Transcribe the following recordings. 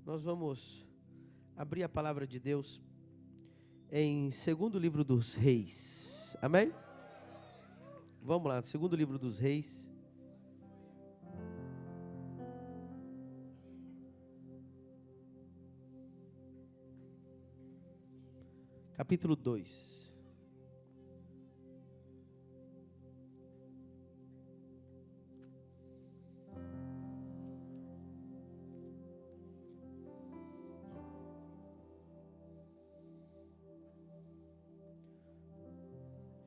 Nós vamos abrir a palavra de Deus em segundo livro dos Reis. Amém? Vamos lá, segundo livro dos Reis. Capítulo 2.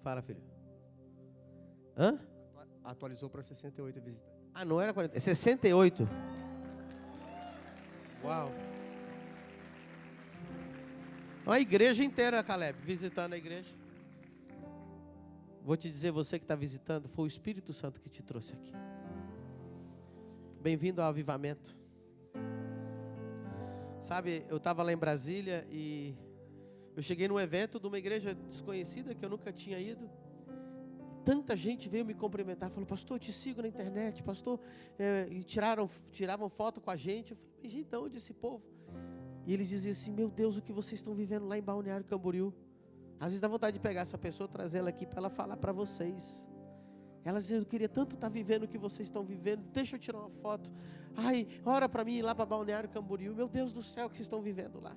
Fala, filho. Hã? Atualizou para 68 visitantes. Ah, não era 40, é 68. Uau. A igreja inteira, Caleb, visitando a igreja. Vou te dizer, você que está visitando, foi o Espírito Santo que te trouxe aqui. Bem-vindo ao avivamento. Sabe, eu estava lá em Brasília e eu cheguei num evento de uma igreja desconhecida que eu nunca tinha ido. Tanta gente veio me cumprimentar, falou: pastor, eu te sigo na internet, pastor, e tiravam foto com a gente. Eu falei: gente, de onde esse povo? E eles diziam assim: meu Deus, o que vocês estão vivendo lá em Balneário Camboriú? Às vezes dá vontade de pegar essa pessoa, trazer ela aqui para ela falar para vocês. Elas diziam: eu queria tanto estar vivendo o que vocês estão vivendo, deixa eu tirar uma foto. Ai, ora para mim ir lá para Balneário Camboriú. Meu Deus do céu, o que vocês estão vivendo lá?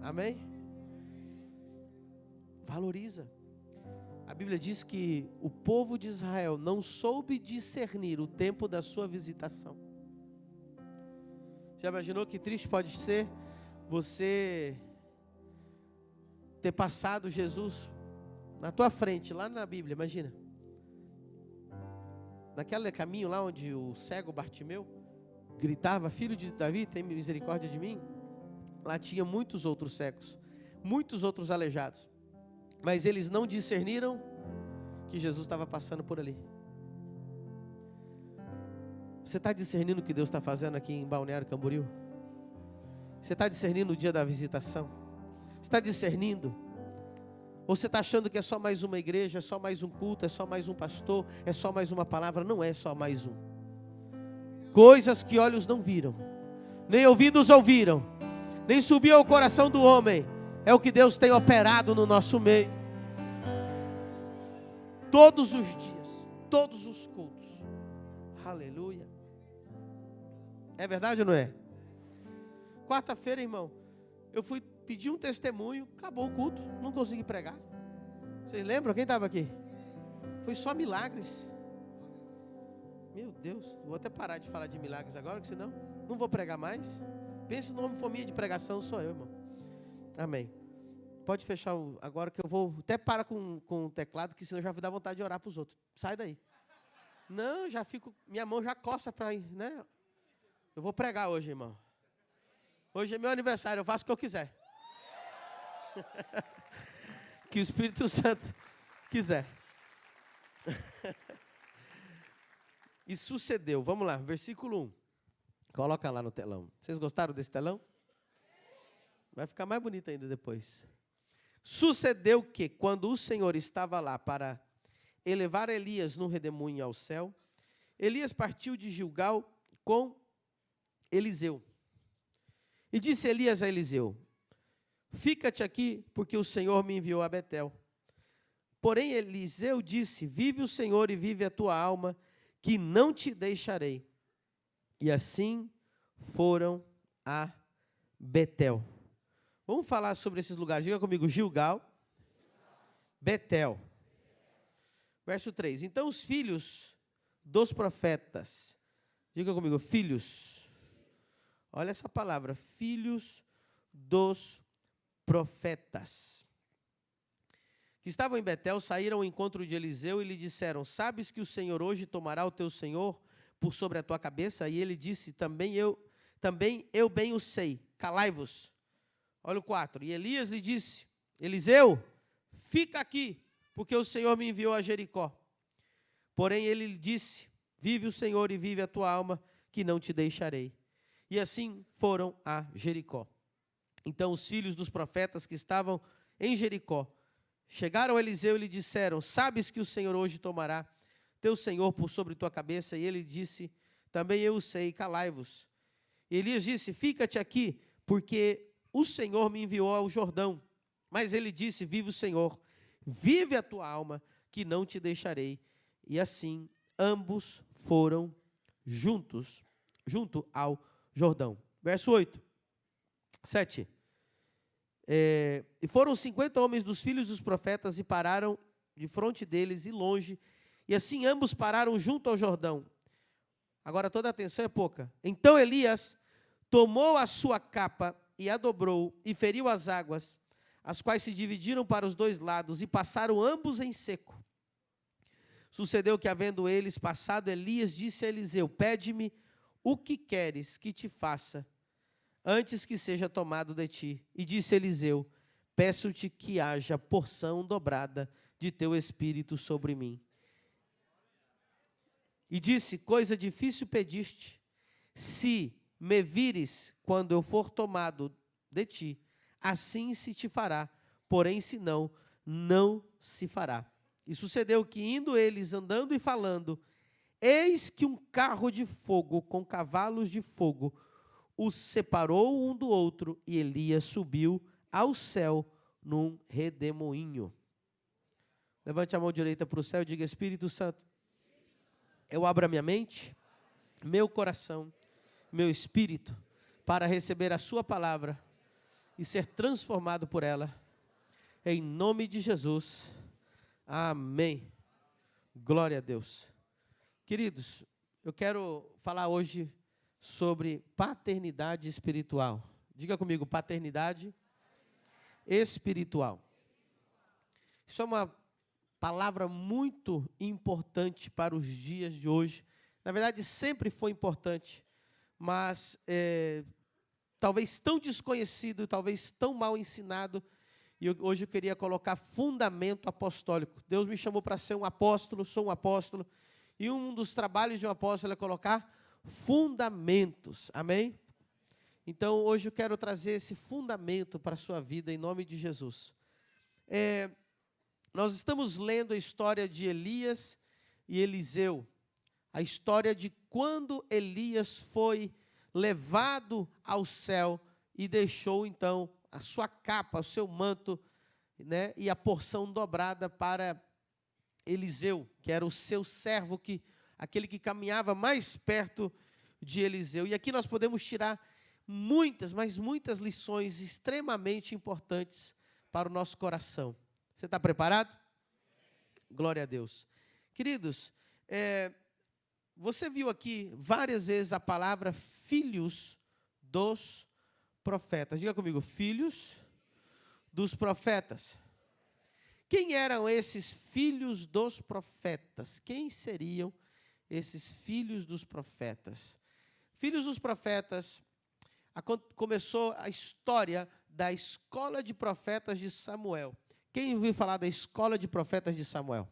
Amém? Valoriza. A Bíblia diz que o povo de Israel não soube discernir o tempo da sua visitação. Já imaginou que triste pode ser você ter passado Jesus na tua frente, lá na Bíblia, imagina. Naquele caminho lá onde o cego Bartimeu gritava: filho de Davi, tem misericórdia de mim. Lá tinha muitos outros cegos, muitos outros aleijados. Mas eles não discerniram que Jesus estava passando por ali. Você está discernindo o que Deus está fazendo aqui em Balneário Camboriú? Você está discernindo o dia da visitação? Você está discernindo? Ou você está achando que é só mais uma igreja, é só mais um culto, é só mais um pastor, é só mais uma palavra? Não é só mais um. Coisas que olhos não viram, nem ouvidos ouviram, nem subiu ao coração do homem, é o que Deus tem operado no nosso meio. Todos os dias, todos os cultos. Aleluia. É verdade ou não é? Quarta-feira, irmão, eu fui pedir um testemunho, acabou o culto, não consegui pregar. Vocês lembram quem estava aqui? Foi só milagres. Meu Deus, vou até parar de falar de milagres agora, porque senão não vou pregar mais. Pensa no homem fominha de pregação, sou eu, irmão. Amém. Pode fechar agora que eu vou. Até para com o teclado, que senão já vai dar vontade de orar para os outros. Sai daí. Não, já fico. Minha mão já coça para ir, né? Eu vou pregar hoje, irmão. Hoje é meu aniversário, eu faço o que eu quiser. Que o Espírito Santo quiser. E sucedeu, vamos lá, versículo 1. Coloca lá no telão. Vocês gostaram desse telão? Vai ficar mais bonito ainda depois. Sucedeu que, quando o Senhor estava lá para elevar Elias no redemoinho ao céu, Elias partiu de Gilgal com Eliseu. E disse Elias a Eliseu: fica-te aqui, porque o Senhor me enviou a Betel. Porém Eliseu disse: vive o Senhor e vive a tua alma, que não te deixarei. E assim foram a Betel. Vamos falar sobre esses lugares. Diga comigo: Gilgal, Betel. Verso 3. Então os filhos dos profetas. Diga comigo: filhos. Olha essa palavra, filhos dos profetas. Que estavam em Betel, saíram ao encontro de Eliseu e lhe disseram: sabes que o Senhor hoje tomará o teu senhor por sobre a tua cabeça? E ele disse: também eu bem o sei, calai-vos. Olha o 4. E Elias lhe disse: Eliseu, fica aqui, porque o Senhor me enviou a Jericó. Porém ele lhe disse: vive o Senhor e vive a tua alma, que não te deixarei. E assim foram a Jericó. Então os filhos dos profetas que estavam em Jericó chegaram a Eliseu e lhe disseram: sabes que o Senhor hoje tomará teu senhor por sobre tua cabeça? E ele disse: também eu o sei, calai-vos. Elias disse: fica-te aqui, porque o Senhor me enviou ao Jordão. Mas ele disse: vive o Senhor, vive a tua alma, que não te deixarei. E assim ambos foram junto ao Jordão. Verso 8, 7. E foram 50 homens dos filhos dos profetas e pararam de fronte deles e longe, e assim ambos pararam junto ao Jordão. Agora toda a atenção é pouca. Então Elias tomou a sua capa e a dobrou e feriu as águas, as quais se dividiram para os dois lados e passaram ambos em seco. Sucedeu que, havendo eles passado, Elias disse a Eliseu: pede-me o que queres que te faça, antes que seja tomado de ti. E disse Eliseu: peço-te que haja porção dobrada de teu espírito sobre mim. E disse: coisa difícil pediste, se me vires quando eu for tomado de ti, assim se te fará, porém se não, não se fará. E sucedeu que, indo eles andando e falando, eis que um carro de fogo com cavalos de fogo os separou um do outro, e Elias subiu ao céu num redemoinho. Levante a mão direita para o céu e diga: Espírito Santo, eu abro a minha mente, meu coração, meu espírito, para receber a sua palavra e ser transformado por ela, em nome de Jesus. Amém. Glória a Deus. Queridos, eu quero falar hoje sobre paternidade espiritual. Diga comigo: paternidade espiritual. Isso é uma palavra muito importante para os dias de hoje. Na verdade, sempre foi importante, mas talvez tão desconhecido, talvez tão mal ensinado. E hoje eu queria colocar fundamento apostólico. Deus me chamou para ser um apóstolo, sou um apóstolo. E um dos trabalhos de um apóstolo é colocar fundamentos. Amém? Então, hoje eu quero trazer esse fundamento para a sua vida, em nome de Jesus. Nós estamos lendo a história de Elias e Eliseu. A história de quando Elias foi levado ao céu e deixou, então, a sua capa, o seu manto, né, e a porção dobrada para Eliseu, que era o seu servo, aquele que caminhava mais perto de Eliseu. E aqui nós podemos tirar muitas, mas muitas lições extremamente importantes para o nosso coração. Você está preparado? Glória a Deus. Queridos, você viu aqui várias vezes a palavra filhos dos profetas. Diga comigo: filhos dos profetas. Quem eram esses filhos dos profetas? Quem seriam esses filhos dos profetas? Filhos dos profetas, começou a história da escola de profetas de Samuel. Quem ouviu falar da escola de profetas de Samuel?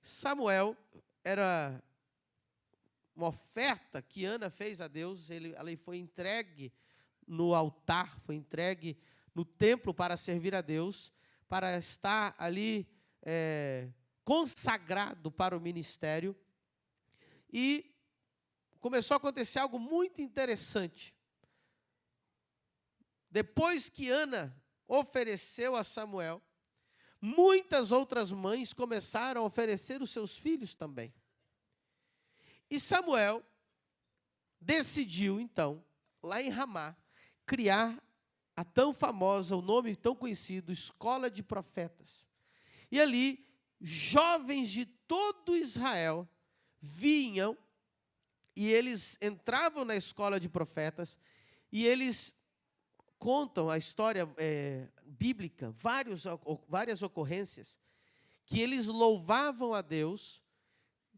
Samuel era uma oferta que Ana fez a Deus. Ela foi entregue no altar, foi entregue no templo para servir a Deus, para estar ali consagrado para o ministério. E começou a acontecer algo muito interessante. Depois que Ana ofereceu a Samuel, muitas outras mães começaram a oferecer os seus filhos também. E Samuel decidiu, então, lá em Ramá, criar a tão famosa, o nome tão conhecido, Escola de Profetas. E ali, jovens de todo Israel vinham e eles entravam na Escola de Profetas e eles contam a história bíblica, várias ocorrências, que eles louvavam a Deus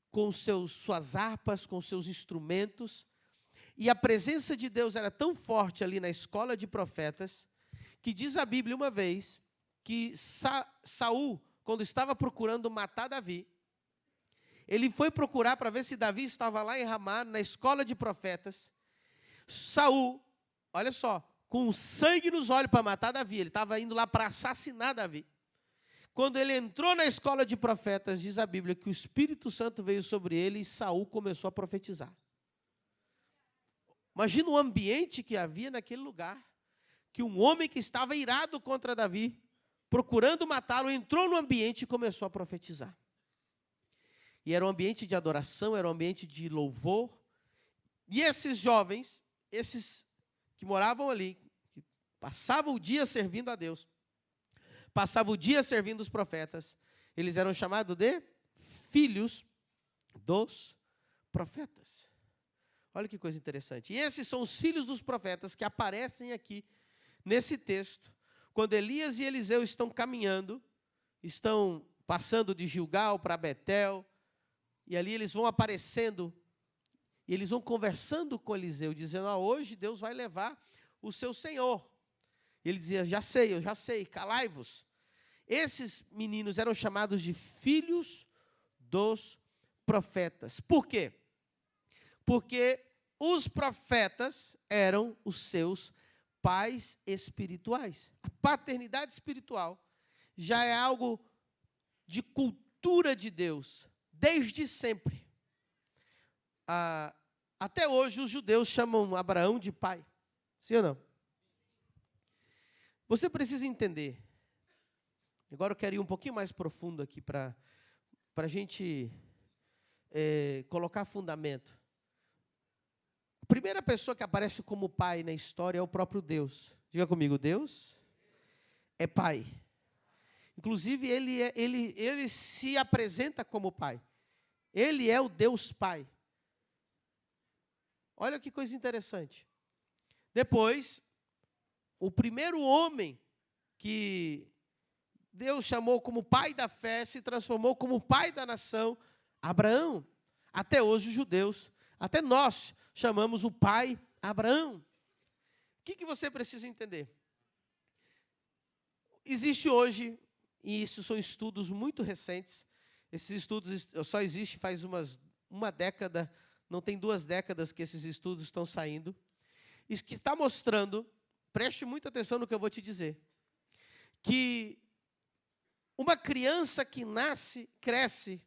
com suas harpas, com seus instrumentos, e a presença de Deus era tão forte ali na escola de profetas, que diz a Bíblia uma vez, que Saul, quando estava procurando matar Davi, ele foi procurar para ver se Davi estava lá em Ramá, na escola de profetas. Saul, olha só, com sangue nos olhos para matar Davi, ele estava indo lá para assassinar Davi. Quando ele entrou na escola de profetas, diz a Bíblia que o Espírito Santo veio sobre ele e Saul começou a profetizar. Imagina o ambiente que havia naquele lugar, que um homem que estava irado contra Davi, procurando matá-lo, entrou no ambiente e começou a profetizar. E era um ambiente de adoração, era um ambiente de louvor. E esses jovens, esses que moravam ali, que passavam o dia servindo a Deus, passavam o dia servindo os profetas, eles eram chamados de filhos dos profetas. Olha que coisa interessante. E esses são os filhos dos profetas que aparecem aqui nesse texto, quando Elias e Eliseu estão caminhando, estão passando de Gilgal para Betel, e ali eles vão aparecendo, e eles vão conversando com Eliseu, dizendo, hoje Deus vai levar o seu Senhor. E ele dizia, eu já sei, calai-vos. Esses meninos eram chamados de filhos dos profetas. Por quê? Porque os profetas eram os seus pais espirituais. A paternidade espiritual já é algo de cultura de Deus, desde sempre. Até hoje os judeus chamam Abraão de pai. Sim ou não? Você precisa entender. Agora eu quero ir um pouquinho mais profundo aqui para a gente colocar fundamento. A primeira pessoa que aparece como pai na história é o próprio Deus. Diga comigo, Deus é pai. Inclusive, ele se apresenta como pai. Ele é o Deus Pai. Olha que coisa interessante. Depois, o primeiro homem que Deus chamou como pai da fé, se transformou como pai da nação, Abraão. Até hoje os judeus, até nós, chamamos o pai Abraão. O que você precisa entender? Existe hoje, e isso são estudos muito recentes, esses estudos só existem faz uma década, não tem 2 décadas que esses estudos estão saindo, isso que está mostrando, preste muita atenção no que eu vou te dizer, que uma criança que nasce, cresce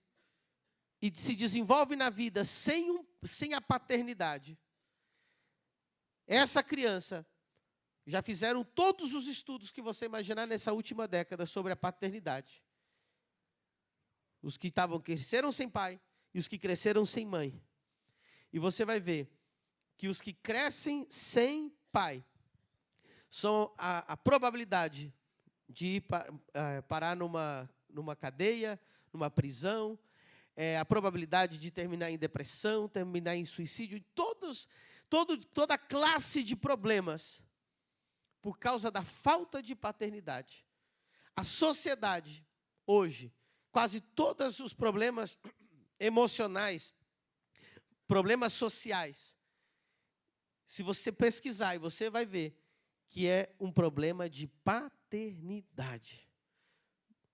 e se desenvolve na vida sem a paternidade, essa criança, já fizeram todos os estudos que você imaginar nessa última década sobre a paternidade. Os que cresceram sem pai e os que cresceram sem mãe. E você vai ver que os que crescem sem pai são a probabilidade de ir parar numa cadeia, numa prisão, a probabilidade de terminar em depressão, terminar em suicídio, toda classe de problemas por causa da falta de paternidade. A sociedade, hoje, quase todos os problemas emocionais, problemas sociais, se você pesquisar, você vai ver que é um problema de paternidade.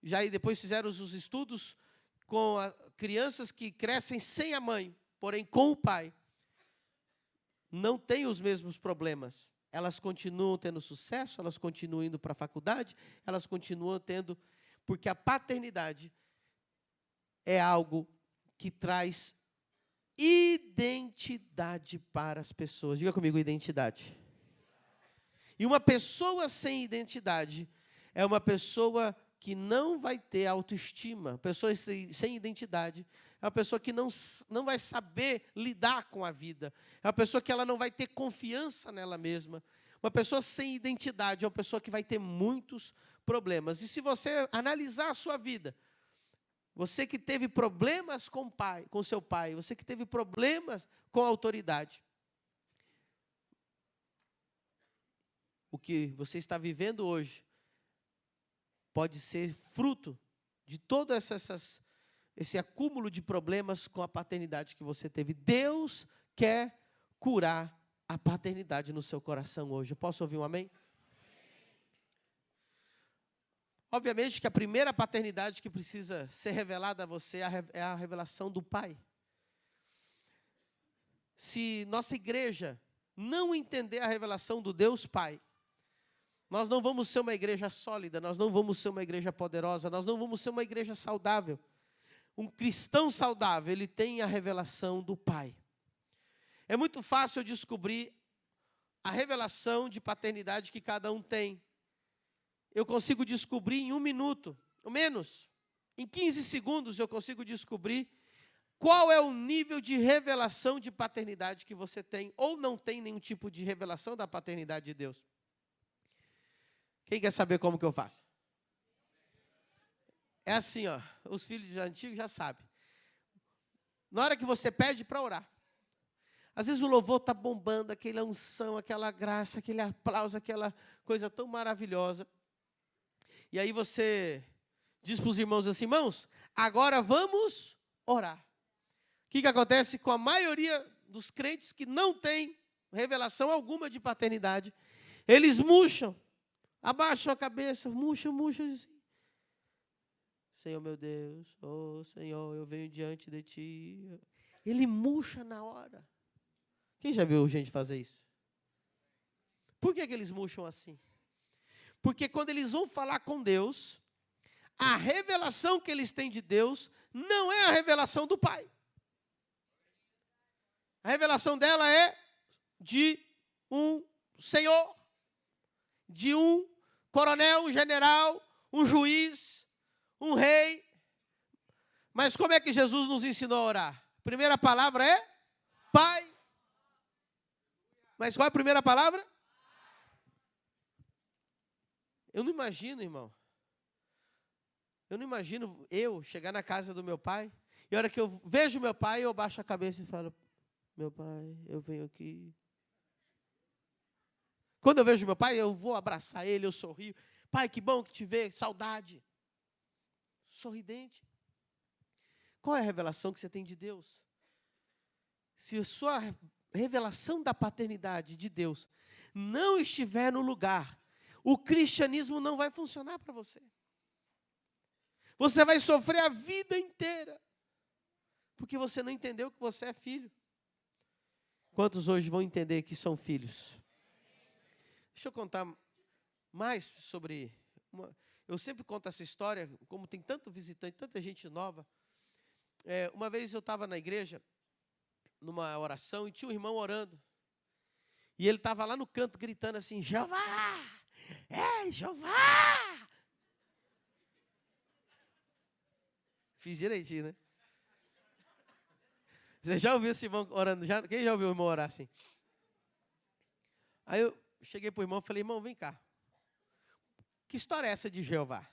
Já aí depois fizeram os estudos com crianças que crescem sem a mãe, porém com o pai, não têm os mesmos problemas. Elas continuam tendo sucesso, elas continuam indo para a faculdade, elas continuam tendo, porque a paternidade é algo que traz identidade para as pessoas. Diga comigo, identidade. E uma pessoa sem identidade é uma pessoa que não vai ter autoestima. Pessoa sem identidade é uma pessoa que não vai saber lidar com a vida. É uma pessoa que ela não vai ter confiança nela mesma. Uma pessoa sem identidade é uma pessoa que vai ter muitos problemas. E se você analisar a sua vida, você que teve problemas com seu pai, você que teve problemas com a autoridade, o que você está vivendo hoje pode ser fruto de todo esse acúmulo de problemas com a paternidade que você teve. Deus quer curar a paternidade no seu coração hoje. Eu posso ouvir um amém? Obviamente que a primeira paternidade que precisa ser revelada a você é a revelação do Pai. Se nossa igreja não entender a revelação do Deus Pai, nós não vamos ser uma igreja sólida, nós não vamos ser uma igreja poderosa, nós não vamos ser uma igreja saudável. Um cristão saudável, ele tem a revelação do Pai. É muito fácil descobrir a revelação de paternidade que cada um tem. Eu consigo descobrir em 1 minuto, ou menos, em 15 segundos eu consigo descobrir qual é o nível de revelação de paternidade que você tem, ou não tem nenhum tipo de revelação da paternidade de Deus. Quem quer saber como que eu faço? É assim, ó, os filhos antigos já sabem. Na hora que você pede para orar, às vezes o louvor está bombando, aquela unção, aquela graça, aquele aplauso, aquela coisa tão maravilhosa. E aí você diz para os irmãos assim, irmãos, agora vamos orar. O que acontece com a maioria dos crentes que não tem revelação alguma de paternidade? Eles murcham, abaixam a cabeça, murcham, assim. Senhor meu Deus, oh Senhor, eu venho diante de Ti. Ele murcha na hora. Quem já viu gente fazer isso? Por que eles murcham assim? Porque quando eles vão falar com Deus, a revelação que eles têm de Deus não é a revelação do Pai. A revelação dela é de um senhor, de um coronel, um general, um juiz, um rei. Mas como é que Jesus nos ensinou a orar? A primeira palavra é Pai. Mas qual é a primeira palavra? Eu não imagino, irmão. Eu não imagino eu chegar na casa do meu pai, e a hora que eu vejo meu pai, eu baixo a cabeça e falo, meu pai, eu venho aqui. Quando eu vejo meu pai, eu vou abraçar ele, eu sorrio. Pai, que bom que te ver, saudade. Sorridente. Qual é a revelação que você tem de Deus? Se a sua revelação da paternidade de Deus não estiver no lugar, o cristianismo não vai funcionar para você. Você vai sofrer a vida inteira, porque você não entendeu que você é filho. Quantos hoje vão entender que são filhos? Deixa eu contar mais sobre... Eu sempre conto essa história, como tem tanto visitante, tanta gente nova. Uma vez eu estava na igreja, numa oração, e tinha um irmão orando. E ele estava lá no canto gritando assim, Jeová! Ei, Jeová! Fiz direitinho, né? Você já ouviu esse irmão orando? Quem já ouviu o irmão orar assim? Aí eu cheguei para o irmão e falei, irmão, vem cá. Que história é essa de Jeová?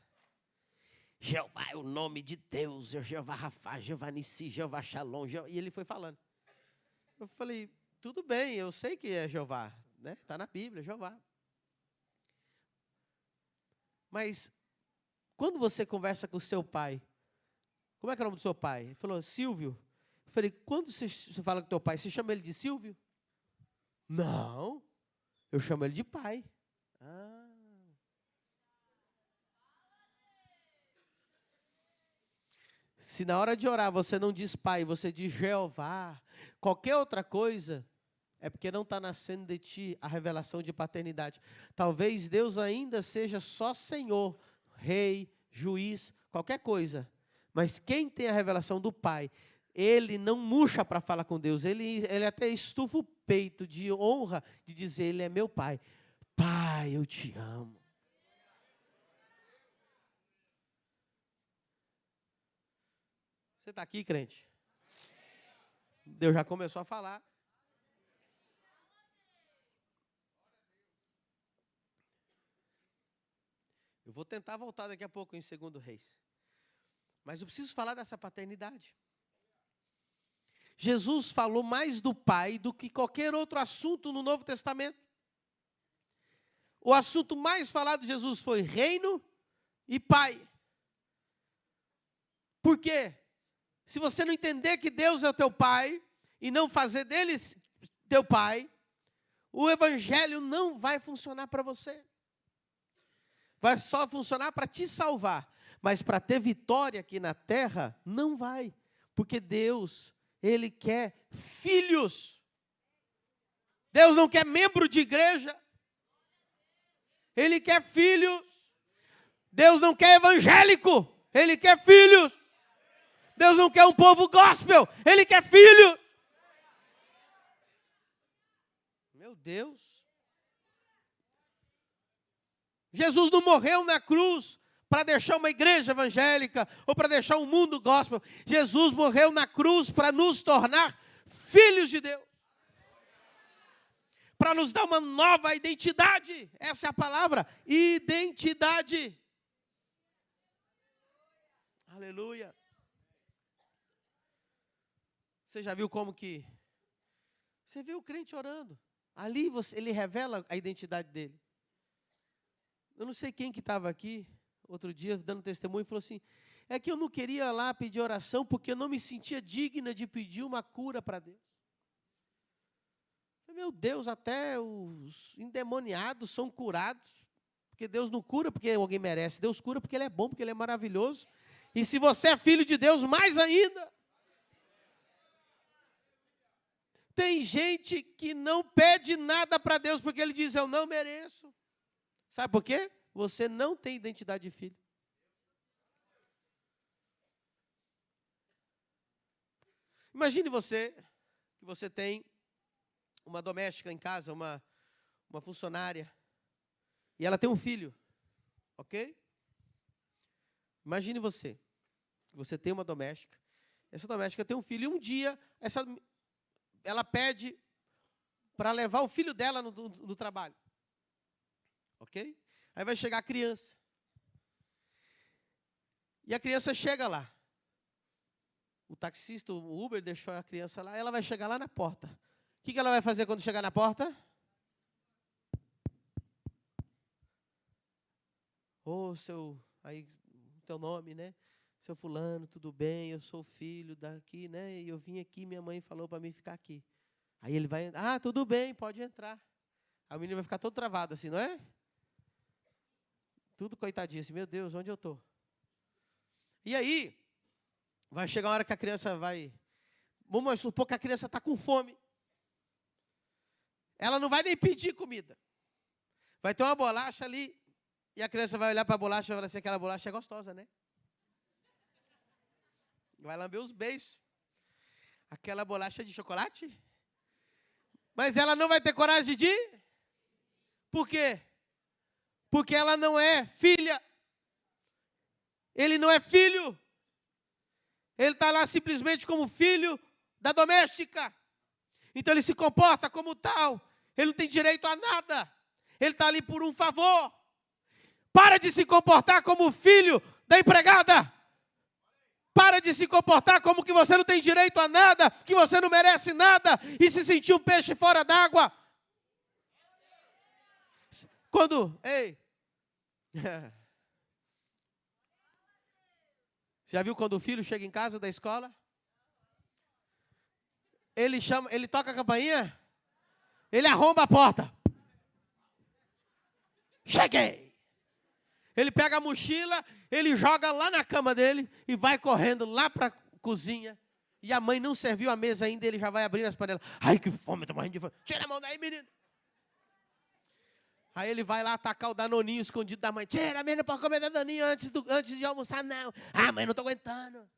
Jeová é o nome de Deus, é Jeová Rafá, Jeová Nissi, Jeová Shalom. E ele foi falando. Eu falei, tudo bem, eu sei que é Jeová, né? Está na Bíblia, Jeová. Mas, quando você conversa com o seu pai, como é que é o nome do seu pai? Ele falou, Silvio. Eu falei, quando você fala com o teu pai, você chama ele de Silvio? Não, eu chamo ele de pai. Ah. Se na hora de orar você não diz pai, você diz Jeová, qualquer outra coisa, é porque não está nascendo de ti a revelação de paternidade. Talvez Deus ainda seja só Senhor, Rei, Juiz, qualquer coisa. Mas quem tem a revelação do Pai, ele não murcha para falar com Deus. Ele até estufa o peito de honra de dizer, ele é meu Pai. Pai, eu te amo. Você está aqui, crente? Deus já começou a falar. Eu vou tentar voltar daqui a pouco em 2 Reis. Mas eu preciso falar dessa paternidade. Jesus falou mais do Pai do que qualquer outro assunto no Novo Testamento. O assunto mais falado de Jesus foi reino e Pai. Por quê? Se você não entender que Deus é o teu Pai e não fazer dele teu Pai, o Evangelho não vai funcionar para você. Vai só funcionar para te salvar. Mas para ter vitória aqui na terra, não vai. Porque Deus, Ele quer filhos. Deus não quer membro de igreja. Ele quer filhos. Deus não quer evangélico. Ele quer filhos. Deus não quer um povo gospel. Ele quer filhos. Meu Deus. Jesus não morreu na cruz para deixar uma igreja evangélica ou para deixar um mundo gospel. Jesus morreu na cruz para nos tornar filhos de Deus. Para nos dar uma nova identidade. Essa é a palavra, identidade. Aleluia. Você já viu como que... Você viu o crente orando. Ali ele revela a identidade dele. Eu não sei quem que estava aqui, outro dia, dando testemunho, e falou assim, é que eu não queria lá pedir oração, porque eu não me sentia digna de pedir uma cura para Deus. Meu Deus, até os endemoniados são curados, porque Deus não cura porque alguém merece, Deus cura porque Ele é bom, porque Ele é maravilhoso. E se você é filho de Deus, mais ainda. Tem gente que não pede nada para Deus, porque ele diz, eu não mereço. Sabe por quê? Você não tem identidade de filho. Imagine que você tem uma doméstica em casa, uma funcionária, e ela tem um filho, ok? Imagine que você tem uma doméstica, essa doméstica tem um filho, e um dia, ela pede para levar o filho dela no trabalho. Ok? Aí vai chegar a criança. E a criança chega lá. O taxista, o Uber, deixou a criança lá. Ela vai chegar lá na porta. O que ela vai fazer quando chegar na porta? Teu nome, né? Seu fulano, tudo bem? Eu sou filho daqui, né? E eu vim aqui, minha mãe falou para mim ficar aqui. Aí ele vai, tudo bem, pode entrar. Aí o menino vai ficar todo travado assim, não é? Tudo coitadinho assim, meu Deus, onde eu estou? E aí, vai chegar uma hora que a criança vai... Vamos supor que a criança está com fome. Ela não vai nem pedir comida. Vai ter uma bolacha ali, e a criança vai olhar para a bolacha e vai falar assim, aquela bolacha é gostosa, né? Vai lamber os beijos. Aquela bolacha de chocolate? Mas ela não vai ter coragem de... Por quê? Porque ela não é filha. Ele não é filho. Ele está lá simplesmente como filho da doméstica. Então ele se comporta como tal. Ele não tem direito a nada. Ele está ali por um favor. Para de se comportar como filho da empregada. Para de se comportar como que você não tem direito a nada, que você não merece nada e se sentir um peixe fora d'água. Já viu quando o filho chega em casa da escola? Ele toca a campainha, ele arromba a porta. Cheguei! Ele pega a mochila, ele joga lá na cama dele e vai correndo lá para a cozinha. E a mãe não serviu a mesa ainda, ele já vai abrindo as panelas. Ai, que fome, estou morrendo de fome. Tira a mão daí, menino. Aí ele vai lá atacar o danoninho escondido da mãe. Tira, menino, para comer danoninho antes de almoçar, não. Mãe, não estou aguentando.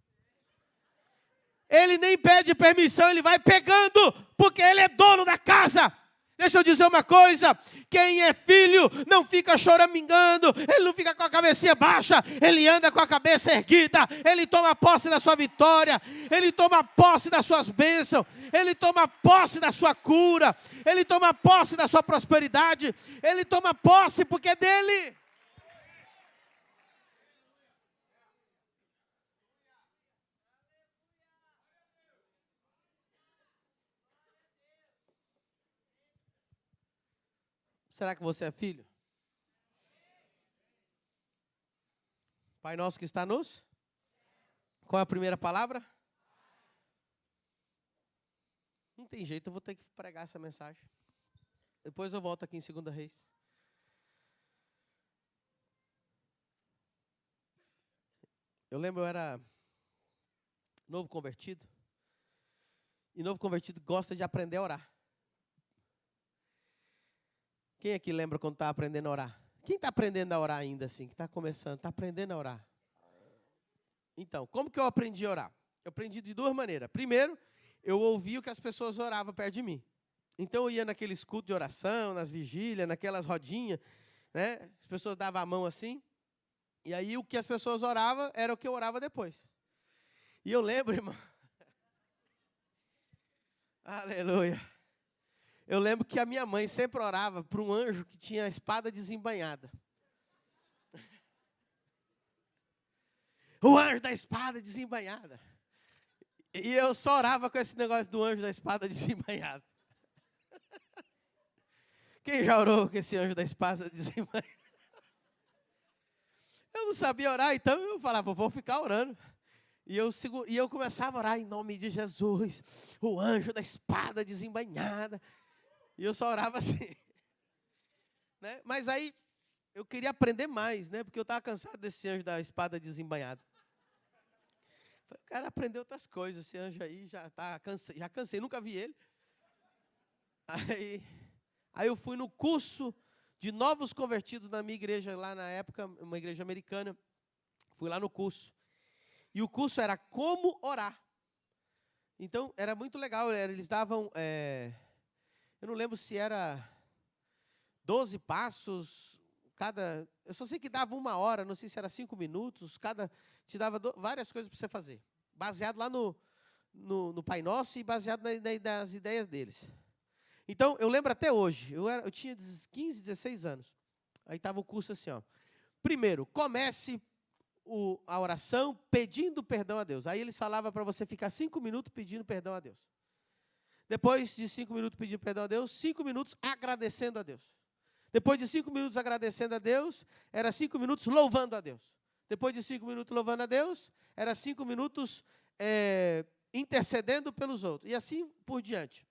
Ele nem pede permissão, ele vai pegando, porque ele é dono da casa. Deixa eu dizer uma coisa, quem é filho não fica choramingando, ele não fica com a cabecinha baixa, ele anda com a cabeça erguida, ele toma posse da sua vitória, ele toma posse das suas bênçãos, ele toma posse da sua cura, ele toma posse da sua prosperidade, ele toma posse porque é dele. Será que você é filho? Pai nosso que está nos? Qual é a primeira palavra? Não tem jeito, eu vou ter que pregar essa mensagem. Depois eu volto aqui em 2 Reis. Eu lembro, eu era novo convertido. E novo convertido gosta de aprender a orar. Quem aqui lembra quando está aprendendo a orar? Quem está aprendendo a orar ainda assim? Que está começando, está aprendendo a orar. Então, como que eu aprendi a orar? Eu aprendi de 2 maneiras. Primeiro, eu ouvi o que as pessoas oravam perto de mim. Então, eu ia naqueles cultos de oração, nas vigílias, naquelas rodinhas. né? As pessoas davam a mão assim, e aí o que as pessoas oravam era o que eu orava depois. E eu lembro, irmão, aleluia, eu lembro que a minha mãe sempre orava para um anjo que tinha a espada desembainhada. O anjo da espada desembainhada. E eu só orava com esse negócio do anjo da espada desembainhada. Quem já orou com esse anjo da espada desembainhada? Eu não sabia orar, então eu falava, vou ficar orando. E eu começava a orar em nome de Jesus, o anjo da espada desembainhada. E eu só orava assim. Né? Mas aí eu queria aprender mais, né? Porque eu estava cansado desse anjo da espada desembainhada. Falei, cara, aprendeu outras coisas, esse anjo aí já cansei, nunca vi ele. Aí eu fui no curso de novos convertidos na minha igreja, lá na época, uma igreja americana. Fui lá no curso. E o curso era como orar. Então, era muito legal, eles davam, eu não lembro se era 12 passos, eu só sei que dava 1 hora, não sei se era 5 minutos, te dava várias coisas para você fazer. Baseado lá no Pai Nosso e baseado nas ideias deles. Então, eu lembro até hoje, eu tinha 15, 16 anos. Aí estava o curso assim, ó. Primeiro, comece a oração pedindo perdão a Deus. Aí eles falavam para você ficar 5 minutos pedindo perdão a Deus. Depois de 5 minutos pedindo perdão a Deus, 5 minutos agradecendo a Deus. Depois de 5 minutos agradecendo a Deus, era 5 minutos louvando a Deus. Depois de 5 minutos louvando a Deus, era 5 minutos intercedendo pelos outros. E assim por diante.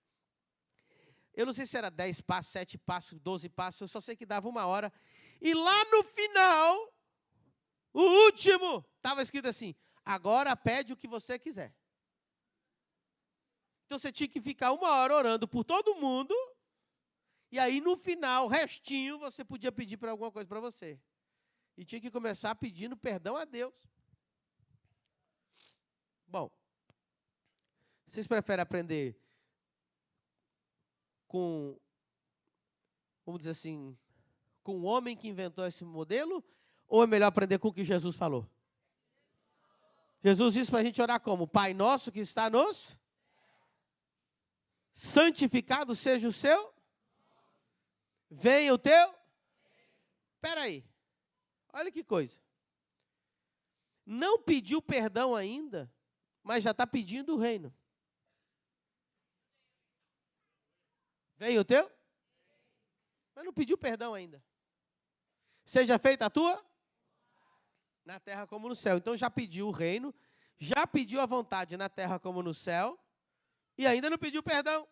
Eu não sei se era 10 passos, 7 passos, 12 passos, eu só sei que dava 1 hora. E lá no final, o último, estava escrito assim, agora pede o que você quiser. Então você tinha que ficar 1 hora orando por todo mundo, e aí no final, o restinho, você podia pedir para alguma coisa para você. E tinha que começar pedindo perdão a Deus. Bom, vocês preferem aprender com, vamos dizer assim, com o homem que inventou esse modelo, ou é melhor aprender com o que Jesus falou? Jesus disse para a gente orar como? Pai nosso que está nos... Santificado seja o seu... Venha o teu... Espera aí. Olha que coisa. Não pediu perdão ainda, mas já está pedindo o reino. Venha o teu... Mas não pediu perdão ainda. Seja feita a tua... Na terra como no céu. Então já pediu o reino, já pediu a vontade na terra como no céu, e ainda não pediu perdão.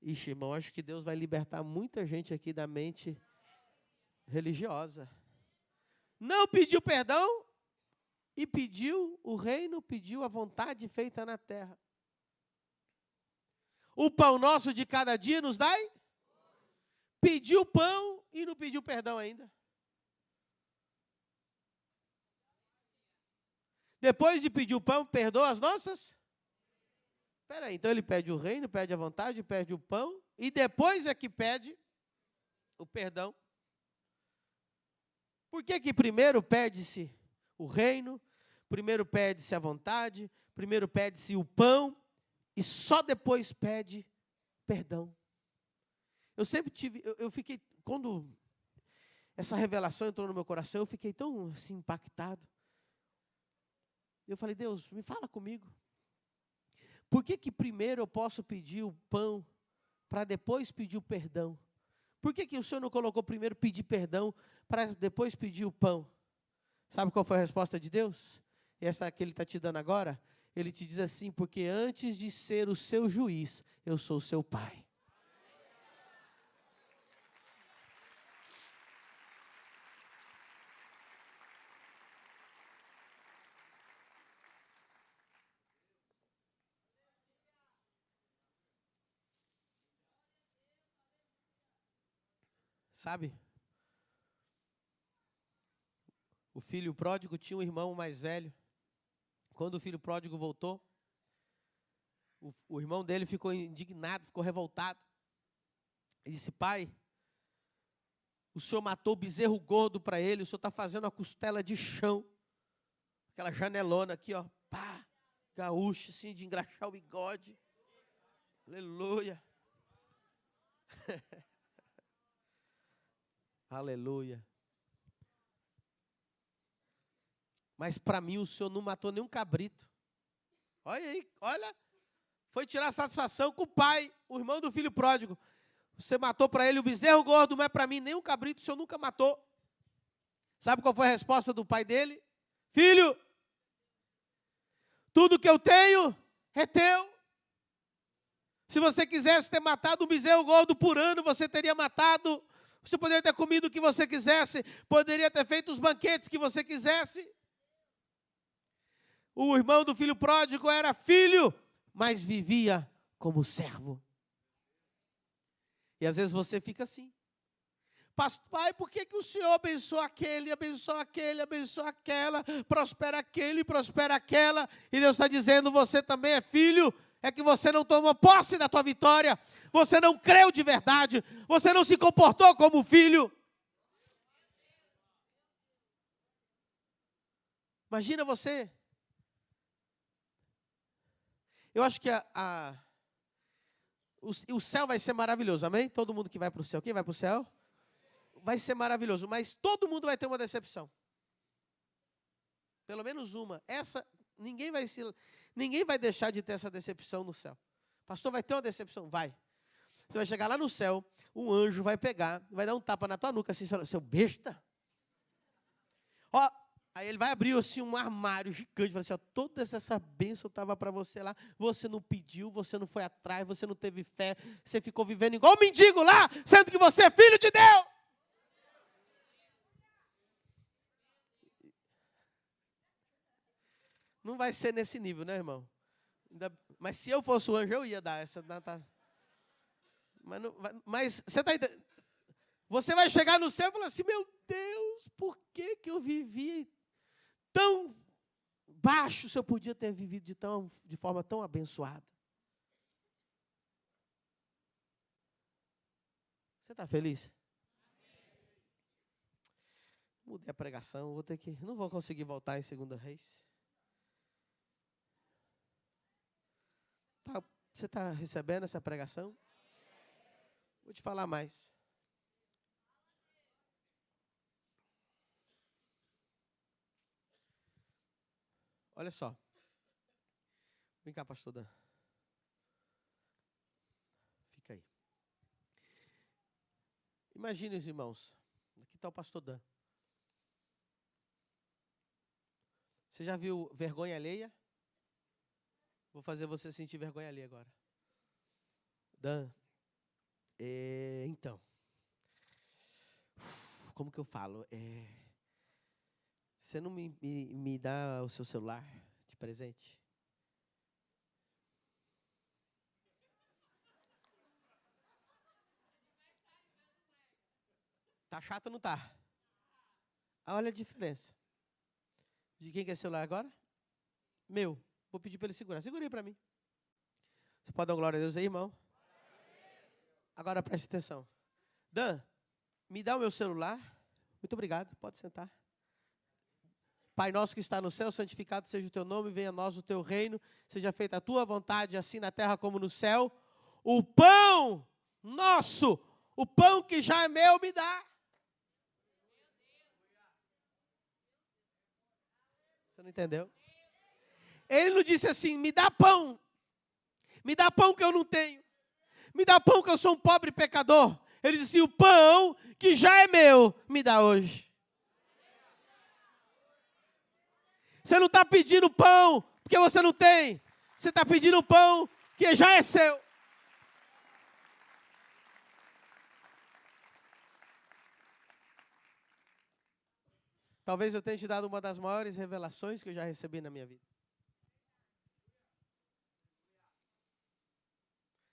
Ixi, irmão, acho que Deus vai libertar muita gente aqui da mente religiosa. Não pediu perdão e pediu o reino, pediu a vontade feita na terra. O pão nosso de cada dia nos dai? Pediu pão e não pediu perdão ainda. Depois de pedir o pão, perdoa as nossas? Espera aí, então ele pede o reino, pede a vontade, pede o pão, e depois é que pede o perdão. Por que primeiro pede-se o reino, primeiro pede-se a vontade, primeiro pede-se o pão, e só depois pede perdão? Eu sempre eu fiquei, quando essa revelação entrou no meu coração, eu fiquei tão assim, impactado. Eu falei, Deus, me fala comigo. Por que primeiro eu posso pedir o pão para depois pedir o perdão? Por que o Senhor não colocou primeiro pedir perdão para depois pedir o pão? Sabe qual foi a resposta de Deus? E essa que Ele está te dando agora? Ele te diz assim, porque antes de ser o seu juiz, eu sou o seu pai. Sabe? O filho pródigo tinha um irmão mais velho. Quando o filho pródigo voltou, o irmão dele ficou indignado, ficou revoltado. Ele disse, pai, o Senhor matou o bezerro gordo para ele, o Senhor está fazendo a costela de chão, aquela janelona aqui, ó, pá, gaúcha, assim, de engraxar o bigode. Aleluia. Aleluia. Mas para mim o Senhor não matou nenhum cabrito. Olha aí, olha. Foi tirar satisfação com o pai, o irmão do filho pródigo. Você matou para ele o bezerro gordo, mas para mim nenhum cabrito o Senhor nunca matou. Sabe qual foi a resposta do pai dele? Filho, tudo que eu tenho é teu. Se você quisesse ter matado um bezerro gordo por ano, você teria matado. Você poderia ter comido o que você quisesse, poderia ter feito os banquetes que você quisesse. O irmão do filho pródigo era filho, mas vivia como servo. E às vezes você fica assim. Pai, por que o Senhor abençoa aquele, abençoa aquele, abençoa aquela, prospera aquele, prospera aquela? E Deus está dizendo, você também é filho, é que você não tomou posse da tua vitória, você não creu de verdade, você não se comportou como filho. Imagina você. Eu acho que o céu vai ser maravilhoso, amém? Todo mundo que vai para o céu, quem vai para o céu? Vai ser maravilhoso, mas todo mundo vai ter uma decepção. Pelo menos uma. Essa, ninguém vai deixar de ter essa decepção no céu. Pastor, vai ter uma decepção? Vai. Você vai chegar lá no céu, um anjo vai pegar, vai dar um tapa na tua nuca, assim, seu besta. Ó, aí ele vai abrir assim um armário gigante, e fala assim, ó, toda essa bênção estava para você lá, você não pediu, você não foi atrás, você não teve fé, você ficou vivendo igual um mendigo lá, sendo que você é filho de Deus. Não vai ser nesse nível, né, irmão? Mas se eu fosse o anjo, eu ia dar essa. Mas você está entendendo? Você vai chegar no céu e falar assim, meu Deus, por que eu vivi tão baixo se eu podia ter vivido de forma tão abençoada? Você está feliz? Mudei a pregação, não vou conseguir voltar em 2 Reis. Você está recebendo essa pregação? Vou te falar mais. Olha só. Vem cá, pastor Dan. Fica aí. Imagine os irmãos. Aqui está o pastor Dan. Você já viu vergonha alheia? Vou fazer você sentir vergonha alheia agora. Dan, então, como que eu falo? Você não me dá o seu celular de presente? Tá chato ou não tá? Olha a diferença. De quem que é o celular agora? Meu. Vou pedir para ele segurar. Segura aí para mim. Você pode dar glória a Deus aí, irmão? Agora preste atenção. Dan, me dá o meu celular. Muito obrigado. Pode sentar. Pai nosso que está no céu, santificado seja o teu nome, venha a nós o teu reino, seja feita a tua vontade, assim na terra como no céu. O pão nosso, o pão que já é meu, me dá. Você não entendeu? Ele não disse assim, me dá pão que eu não tenho, me dá pão que eu sou um pobre pecador. Ele disse assim, o pão que já é meu, me dá hoje. Você não está pedindo pão porque você não tem, você está pedindo pão que já é seu. Talvez eu tenha te dado uma das maiores revelações que eu já recebi na minha vida.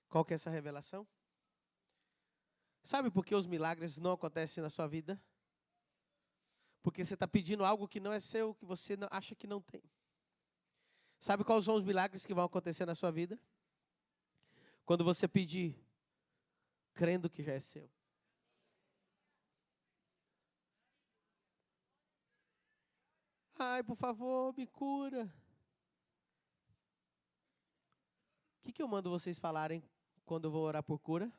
Qual que é essa revelação? Sabe por que os milagres não acontecem na sua vida? Porque você está pedindo algo que não é seu, que você acha que não tem. Sabe quais são os milagres que vão acontecer na sua vida? Quando você pedir, crendo que já é seu. Ai, por favor, me cura. O que eu mando vocês falarem quando eu vou orar por cura?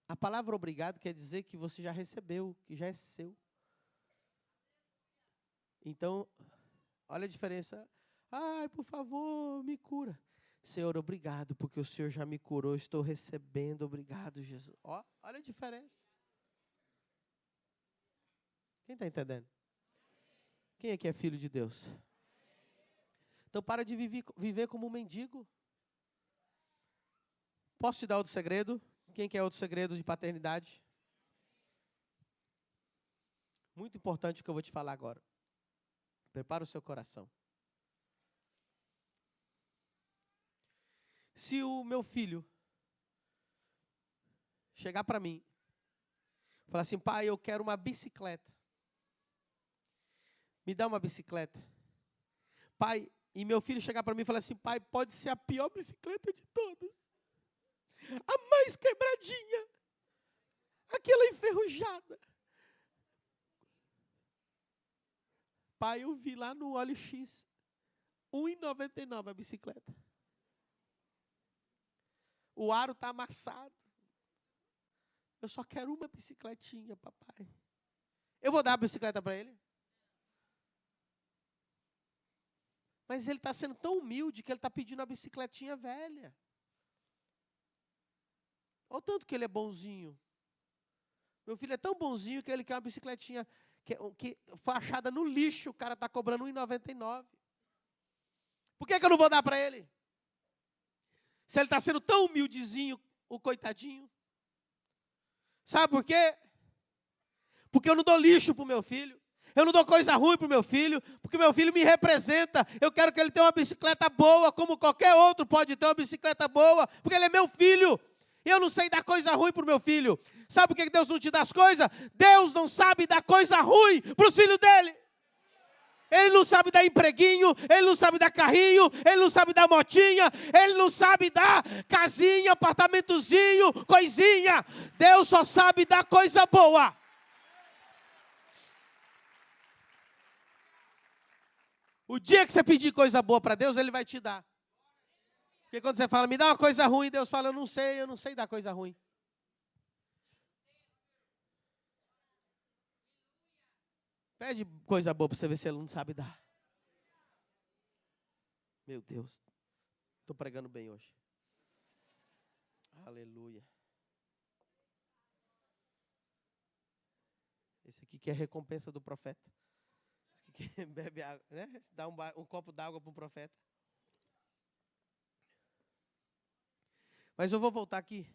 A palavra obrigado quer dizer que você já recebeu, que já é seu. Então, olha a diferença. Ai, por favor, me cura. Senhor, obrigado, porque o Senhor já me curou, estou recebendo, obrigado, Jesus. Ó, olha a diferença. Quem está entendendo? Quem aqui é filho de Deus? Então, para de viver como um mendigo. Posso te dar outro segredo? Quem quer outro segredo de paternidade? Muito importante o que eu vou te falar agora. Prepara o seu coração. Se o meu filho chegar para mim e falar assim, pai, eu quero uma bicicleta. Me dá uma bicicleta. Pai, e meu filho chegar para mim e falar assim, pai, pode ser a pior bicicleta de todas. A mais quebradinha. Aquela enferrujada. Pai, eu vi lá no OLX, R$1,99 a bicicleta. O aro está amassado. Eu só quero uma bicicletinha, papai. Eu vou dar a bicicleta para ele? Mas ele está sendo tão humilde que ele está pedindo a bicicletinha velha. Olha o tanto que ele é bonzinho. Meu filho é tão bonzinho que ele quer uma bicicletinha que foi achada no lixo, o cara está cobrando R$1,99. Por que eu não vou dar para ele? Se ele está sendo tão humildezinho, o coitadinho. Sabe por quê? Porque eu não dou lixo para o meu filho. Eu não dou coisa ruim para o meu filho, porque meu filho me representa. Eu quero que ele tenha uma bicicleta boa, como qualquer outro pode ter uma bicicleta boa, porque ele é meu filho. E eu não sei dar coisa ruim para o meu filho. Sabe por que Deus não te dá as coisas? Deus não sabe dar coisa ruim para os filhos dele. Ele não sabe dar empreguinho, ele não sabe dar carrinho, ele não sabe dar motinha, ele não sabe dar casinha, apartamentozinho, coisinha. Deus só sabe dar coisa boa. O dia que você pedir coisa boa para Deus, Ele vai te dar. Porque quando você fala, me dá uma coisa ruim, Deus fala, eu não sei dar coisa ruim. Pede coisa boa para você ver se Ele não sabe dar. Meu Deus, estou pregando bem hoje. Aleluia. Esse aqui que é a recompensa do profeta. Esse aqui que bebe água, né? Dá um copo d'água para o profeta. Mas eu vou voltar aqui.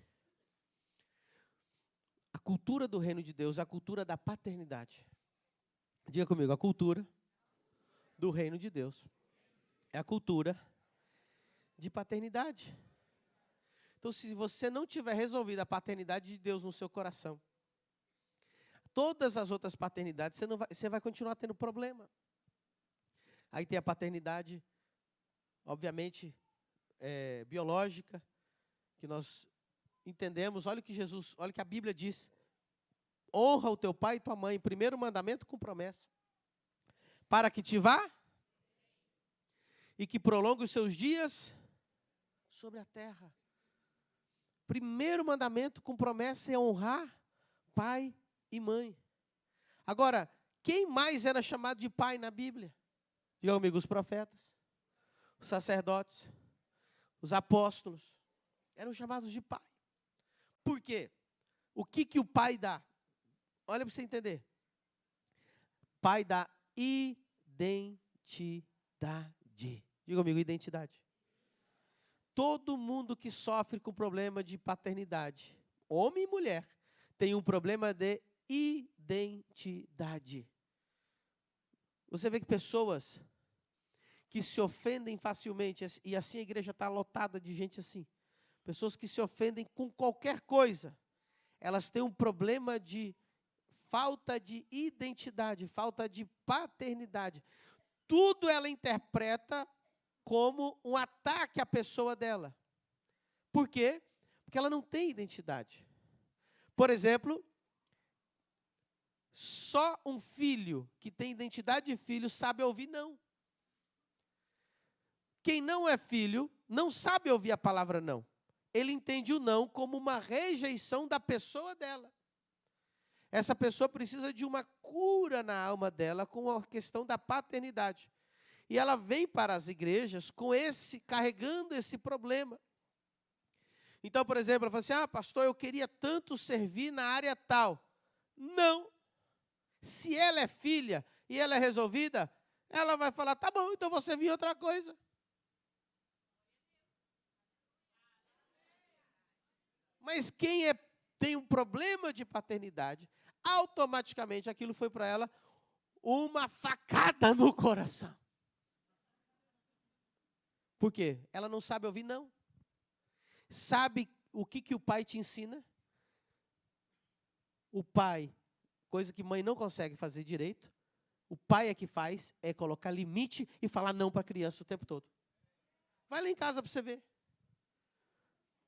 A cultura do reino de Deus, a cultura da paternidade. Diga comigo, a cultura do reino de Deus é a cultura de paternidade. Então, se você não tiver resolvido a paternidade de Deus no seu coração, todas as outras paternidades, você vai continuar tendo problema. Aí tem a paternidade, obviamente, biológica, que nós entendemos. Olha o que a Bíblia diz. Honra o teu pai e tua mãe, primeiro mandamento com promessa, para que te vá e que prolongue os seus dias sobre a terra. Primeiro mandamento com promessa é honrar pai e mãe. Agora, quem mais era chamado de pai na Bíblia? Diga comigo, os profetas, os sacerdotes, os apóstolos, eram chamados de pai. Por quê? O que o pai dá? Olha para você entender. Pai dá identidade. Diga comigo, identidade. Todo mundo que sofre com problema de paternidade, homem e mulher, tem um problema de identidade. Você vê que pessoas que se ofendem facilmente, e assim a igreja está lotada de gente assim, pessoas que se ofendem com qualquer coisa, elas têm um problema de falta de identidade, falta de paternidade. Tudo ela interpreta como um ataque à pessoa dela. Por quê? Porque ela não tem identidade. Por exemplo, Só um filho que tem identidade de filho sabe ouvir não. Quem não é filho não sabe ouvir a palavra não. Ele entende o não como uma rejeição da pessoa dela. Essa pessoa precisa de uma cura na alma dela com a questão da paternidade. E ela vem para as igrejas carregando esse problema. Então, por exemplo, ela fala assim, pastor, eu queria tanto servir na área tal. Não. Se ela é filha e ela é resolvida, ela vai falar, tá bom, então você viu outra coisa. Mas quem tem um problema de paternidade, automaticamente aquilo foi para ela uma facada no coração. Por quê? Ela não sabe ouvir não. Sabe o que o pai te ensina? O pai, coisa que mãe não consegue fazer direito, o pai é que faz, é colocar limite e falar não para a criança o tempo todo. Vai lá em casa para você ver.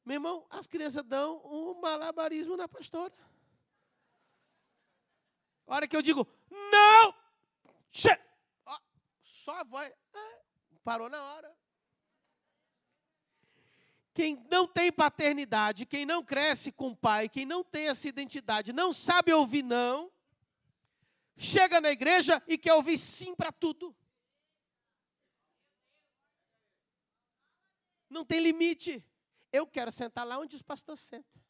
Meu irmão, as crianças dão um malabarismo na pastora. A hora que eu digo, não! Só a voz, parou na hora. Quem não tem paternidade, quem não cresce com o pai, quem não tem essa identidade, não sabe ouvir não, chega na igreja e quer ouvir sim para tudo. Não tem limite. Eu quero sentar lá onde os pastores sentam.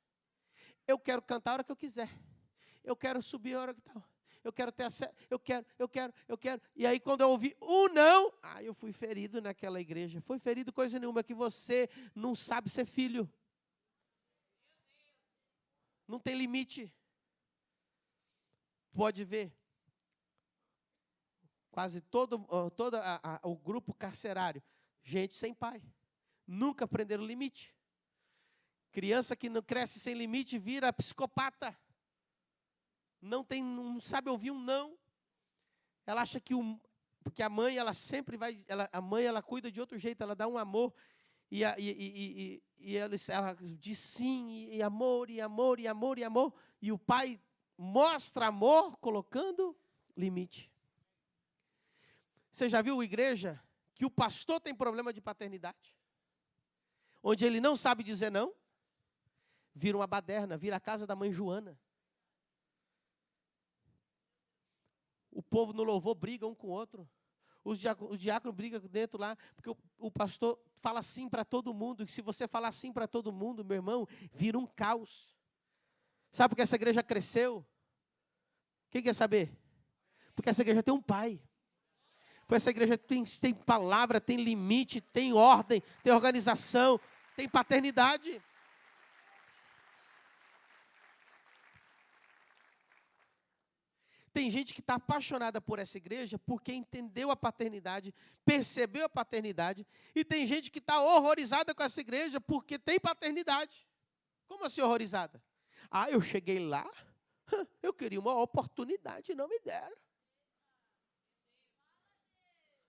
Eu quero cantar a hora que eu quiser. Eu quero subir a hora que tal. Eu quero ter acesso. Eu quero. E aí quando eu ouvi não, eu fui ferido naquela igreja. Foi ferido coisa nenhuma, que você não sabe ser filho. Não tem limite. Pode ver. Quase todo o grupo carcerário. Gente sem pai. Nunca aprenderam limite. Criança que não cresce sem limite vira psicopata. Não sabe ouvir um não. Ela acha porque a mãe, ela sempre vai, a mãe, ela cuida de outro jeito, ela dá um amor, e ela diz sim, e amor, e amor, e amor, e amor, e o pai mostra amor colocando limite. Você já viu, igreja, que o pastor tem problema de paternidade? Onde ele não sabe dizer não? Vira uma baderna, vira a casa da mãe Joana. O povo no louvor briga um com o outro. Os diáconos brigam dentro lá, porque o pastor fala sim para todo mundo. E se você falar sim para todo mundo, meu irmão, vira um caos. Sabe por que essa igreja cresceu? Quem quer saber? Porque essa igreja tem um pai. Porque essa igreja tem palavra, tem limite, tem ordem, tem organização, tem paternidade. Tem gente que está apaixonada por essa igreja porque entendeu a paternidade, percebeu a paternidade, e tem gente que está horrorizada com essa igreja porque tem paternidade. Como assim horrorizada? Eu cheguei lá, eu queria uma oportunidade e não me deram.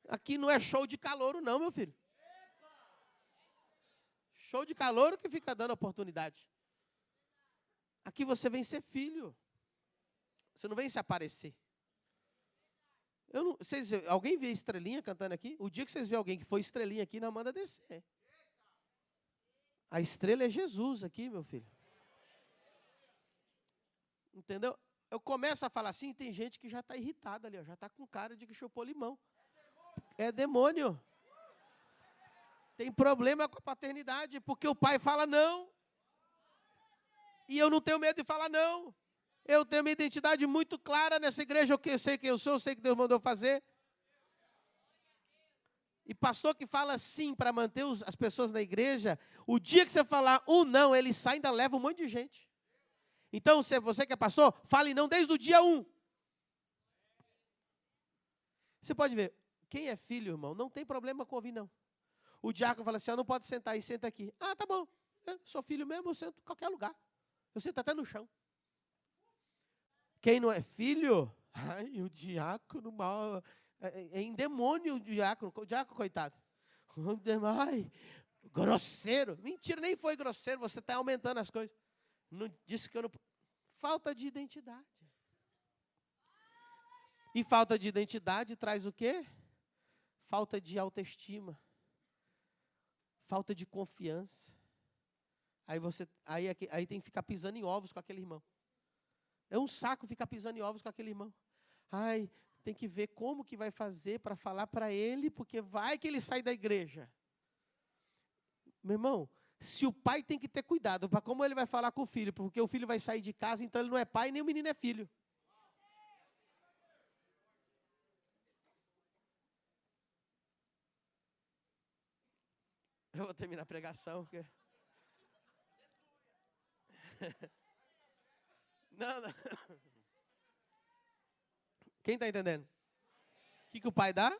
Aqui não é show de calouro não, meu filho. Show de calouro que fica dando oportunidade. Aqui você vem ser filho. Você não vem se aparecer. Alguém vê estrelinha cantando aqui? O dia que vocês verem alguém que foi estrelinha aqui, não manda descer. A estrela é Jesus aqui, meu filho. Entendeu? Eu começo a falar assim, tem gente que já está irritada ali, já está com cara de que chupou limão. É demônio. Tem problema com a paternidade, porque o pai fala não. E eu não tenho medo de falar não. Eu tenho uma identidade muito clara nessa igreja, eu sei quem eu sou, eu sei que Deus mandou fazer. E pastor que fala sim para manter as pessoas na igreja, o dia que você falar não, ele sai e ainda leva um monte de gente. Então, se você que é pastor, fale não desde o dia 1. Você pode ver, quem é filho, irmão, não tem problema com ouvir não. O diácono fala assim, não pode sentar aí, senta aqui. Tá bom, eu sou filho mesmo, eu sento em qualquer lugar. Eu sento até no chão. Quem não é filho, o diácono mal, é em demônio o diácono coitado. Grosseiro. Mentira, nem foi grosseiro, você está aumentando as coisas. Não disse que eu não. Falta de identidade. E falta de identidade traz o quê? Falta de autoestima. Falta de confiança. Aí tem que ficar pisando em ovos com aquele irmão. É um saco ficar pisando em ovos com aquele irmão. Ai, tem que ver como que vai fazer para falar para ele, porque vai que ele sai da igreja. Meu irmão, se o pai tem que ter cuidado para como ele vai falar com o filho, porque o filho vai sair de casa, então ele não é pai, nem o menino é filho. Eu vou terminar a pregação. Porque... Não. Quem está entendendo? O que o pai dá?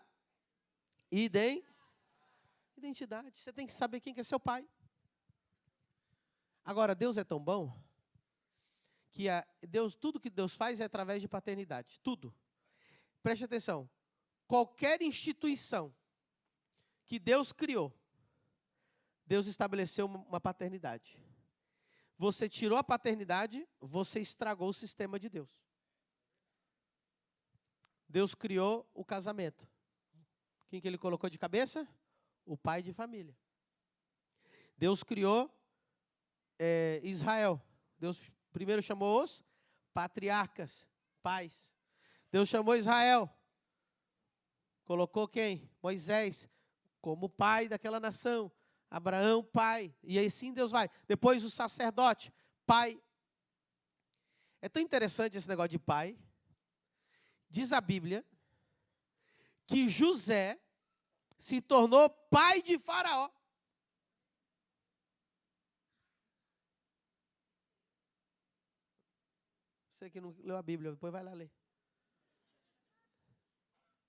Identidade. Você tem que saber quem que é seu pai. Agora, Deus é tão bom que tudo que Deus faz é através de paternidade. Tudo. Preste atenção. Qualquer instituição que Deus criou, Deus estabeleceu uma paternidade. Você tirou a paternidade, você estragou o sistema de Deus. Deus criou o casamento. Quem que ele colocou de cabeça? O pai de família. Deus criou Israel. Deus primeiro chamou os patriarcas, pais. Deus chamou Israel. Colocou quem? Moisés, como pai daquela nação. Abraão, pai. E aí sim Deus vai. Depois o sacerdote, pai. É tão interessante esse negócio de pai. Diz a Bíblia que José se tornou pai de Faraó. Você que não leu a Bíblia, depois vai lá ler.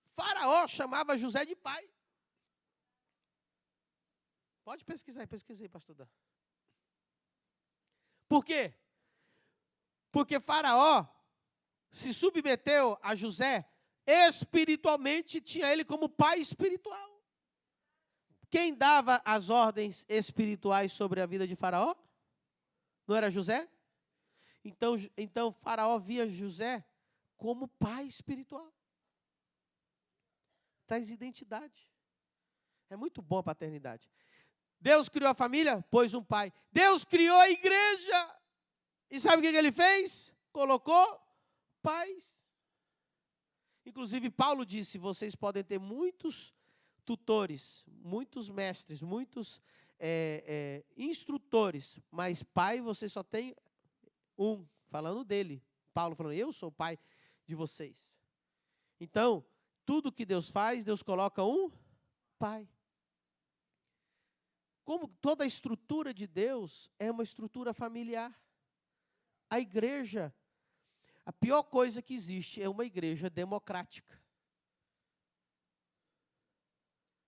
Faraó chamava José de pai. Pode pesquisar, pesquisei, pastor Dan. Por quê? Porque Faraó se submeteu a José espiritualmente, tinha ele como pai espiritual. Quem dava as ordens espirituais sobre a vida de Faraó? Não era José? Então Faraó via José como pai espiritual. Traz identidade. É muito bom a paternidade. Deus criou a família, pôs um pai. Deus criou a igreja. E sabe o que ele fez? Colocou pais. Inclusive Paulo disse, vocês podem ter muitos tutores, muitos mestres, muitos instrutores, mas pai você só tem um, falando dele. Paulo falando, eu sou o pai de vocês. Então, tudo que Deus faz, Deus coloca um pai. Como toda a estrutura de Deus é uma estrutura familiar. A igreja, a pior coisa que existe é uma igreja democrática.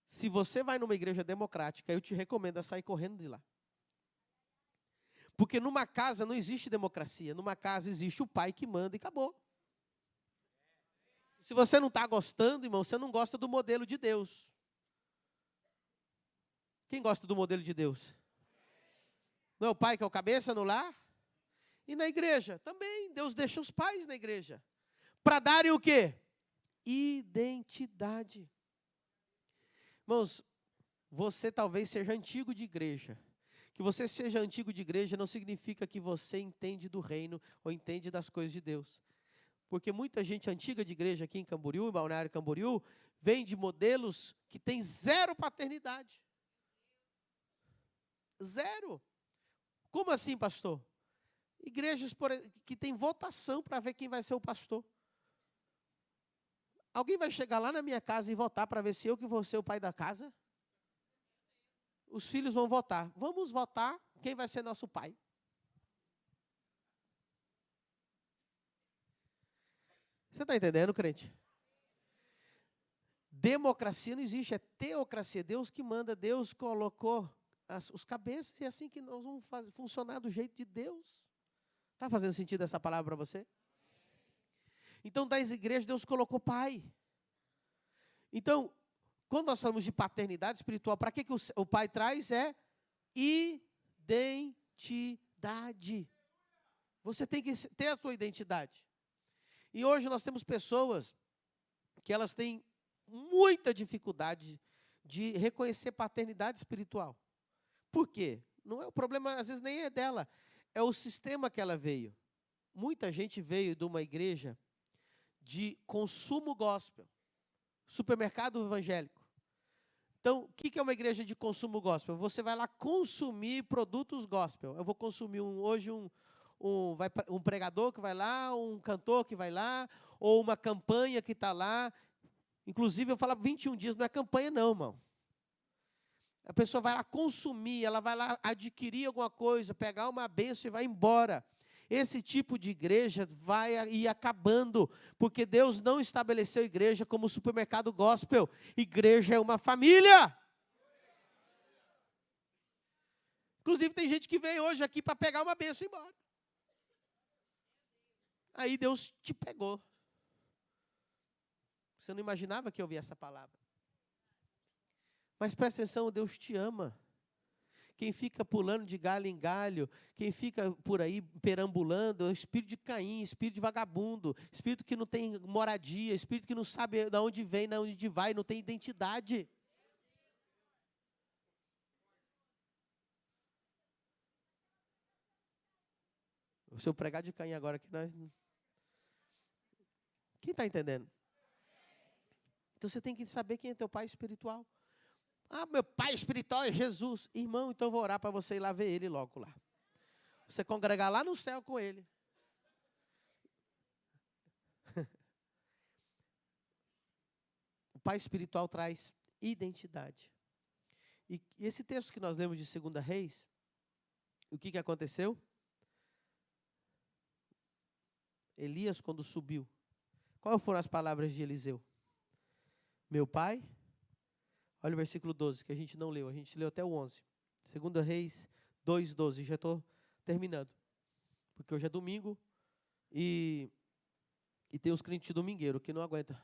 Se você vai numa igreja democrática, eu te recomendo a sair correndo de lá. Porque numa casa não existe democracia. Numa casa existe o pai que manda e acabou. Se você não está gostando, irmão, você não gosta do modelo de Deus. Quem gosta do modelo de Deus? Não é o pai que é o cabeça no lar? E na igreja também, Deus deixa os pais na igreja. Para darem o quê? Identidade. Irmãos, você talvez seja antigo de igreja. Que você seja antigo de igreja não significa que você entende do reino ou entende das coisas de Deus. Porque muita gente antiga de igreja aqui em Camboriú, em Balneário Camboriú, vem de modelos que tem zero paternidade. Zero. Como assim, pastor? Igrejas que tem votação para ver quem vai ser o pastor. Alguém vai chegar lá na minha casa e votar para ver se eu que vou ser o pai da casa? Os filhos vão votar. Vamos votar quem vai ser nosso pai. Você está entendendo, crente? Democracia não existe, é teocracia. Deus que manda, Deus colocou os cabeças e é assim que nós vamos funcionar do jeito de Deus. Está fazendo sentido essa palavra para você? Então, das igrejas, Deus colocou pai. Então, quando nós falamos de paternidade espiritual, para que o pai traz? É identidade. Você tem que ter a sua identidade. E hoje nós temos pessoas que elas têm muita dificuldade de reconhecer paternidade espiritual. Por quê? Não é o problema, às vezes nem é dela, é o sistema que ela veio. Muita gente veio de uma igreja de consumo gospel, supermercado evangélico. Então, o que é uma igreja de consumo gospel? Você vai lá consumir produtos gospel. Eu vou consumir hoje um pregador que vai lá, um cantor que vai lá, ou uma campanha que está lá. Inclusive, eu falo 21 dias, não é campanha não, irmão. A pessoa vai lá consumir, ela vai lá adquirir alguma coisa, pegar uma bênção e vai embora. Esse tipo de igreja vai ir acabando, porque Deus não estabeleceu igreja como supermercado gospel. Igreja é uma família. Inclusive, tem gente que veio hoje aqui para pegar uma bênção e ir embora. Aí Deus te pegou. Você não imaginava que eu ouvia essa palavra. Mas presta atenção, Deus te ama. Quem fica pulando de galho em galho, quem fica por aí perambulando, é o espírito de Caim, espírito de vagabundo, espírito que não tem moradia, espírito que não sabe de onde vem, de onde vai, não tem identidade. Se eu pregar de Caim agora que nós... Quem está entendendo? Então você tem que saber quem é teu pai espiritual. Ah, meu pai espiritual é Jesus. Irmão, então eu vou orar para você ir lá ver ele logo lá. Você congregar lá no céu com ele. O pai espiritual traz identidade. E esse texto que nós lemos de 2 Reis, o que aconteceu? Elias, quando subiu, quais foram as palavras de Eliseu? Meu pai, olha o versículo 12, que a gente não leu, a gente leu até o 11. 2 Reis 2:12, já estou terminando. Porque hoje é domingo e tem os crentes domingueiros que não aguentam.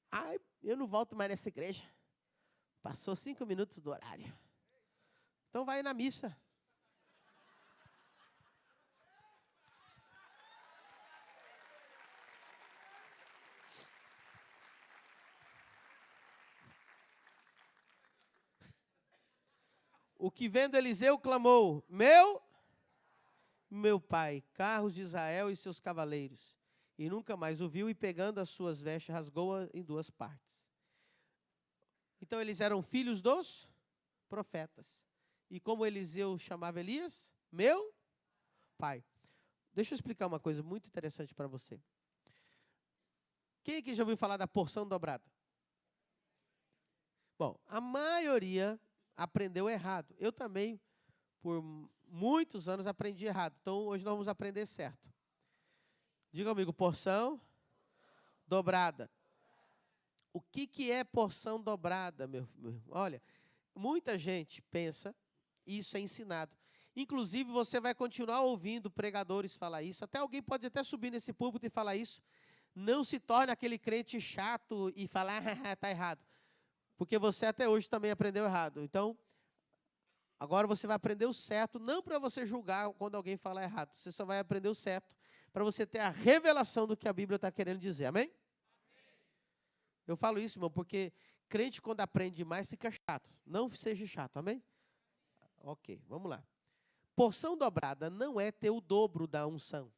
Ai, eu não volto mais nessa igreja. Passou 5 minutos do horário. Então vai na missa. O que vendo Eliseu clamou, meu pai, carros de Israel e seus cavaleiros. E nunca mais o viu, e pegando as suas vestes, rasgou-a em 2 partes. Então eles eram filhos dos profetas. E como Eliseu chamava Elias? Meu pai. Deixa eu explicar uma coisa muito interessante para você. Quem aqui já ouviu falar da porção dobrada? Bom, a maioria aprendeu errado. Eu também, por muitos anos, aprendi errado. Então, hoje nós vamos aprender certo. Diga comigo, porção dobrada. O que é porção dobrada, meu irmão? Olha, muita gente pensa, isso é ensinado. Inclusive, você vai continuar ouvindo pregadores falar isso. Até alguém pode até subir nesse púlpito e falar isso. Não se torne aquele crente chato e falar, está errado. Porque você até hoje também aprendeu errado. Então, agora você vai aprender o certo, não para você julgar quando alguém falar errado. Você só vai aprender o certo para você ter a revelação do que a Bíblia está querendo dizer. Amém? Amém? Eu falo isso, irmão, porque crente quando aprende mais fica chato. Não seja chato, amém? Ok, vamos lá. Porção dobrada não é ter o dobro da unção.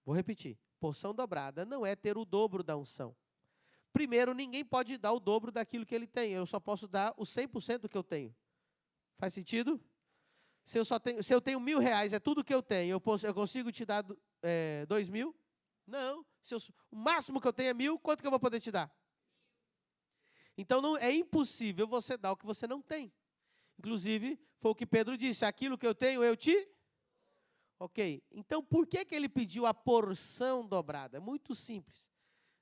Vou repetir. Porção dobrada não é ter o dobro da unção. Primeiro, ninguém pode dar o dobro daquilo que ele tem. Eu só posso dar o 100% do que eu tenho. Faz sentido? Se eu tenho R$1.000, é tudo que eu tenho. Eu consigo te dar 2.000? Não. O máximo que eu tenho é 1.000, quanto que eu vou poder te dar? Então, não, é impossível você dar o que você não tem. Inclusive, foi o que Pedro disse, aquilo que eu tenho, eu te... Ok. Então, por que ele pediu a porção dobrada? É muito simples.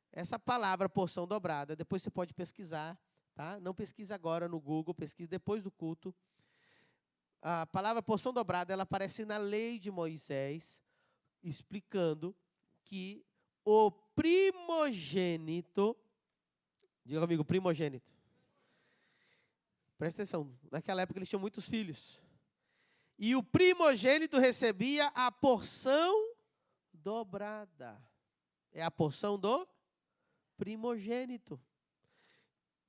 Essa palavra, porção dobrada, depois você pode pesquisar, tá? Não pesquise agora no Google, pesquise depois do culto. A palavra porção dobrada, ela aparece na lei de Moisés, explicando que o primogênito, diga comigo, primogênito. Presta atenção, naquela época eles tinham muitos filhos. E o primogênito recebia a porção dobrada. É a porção do primogênito.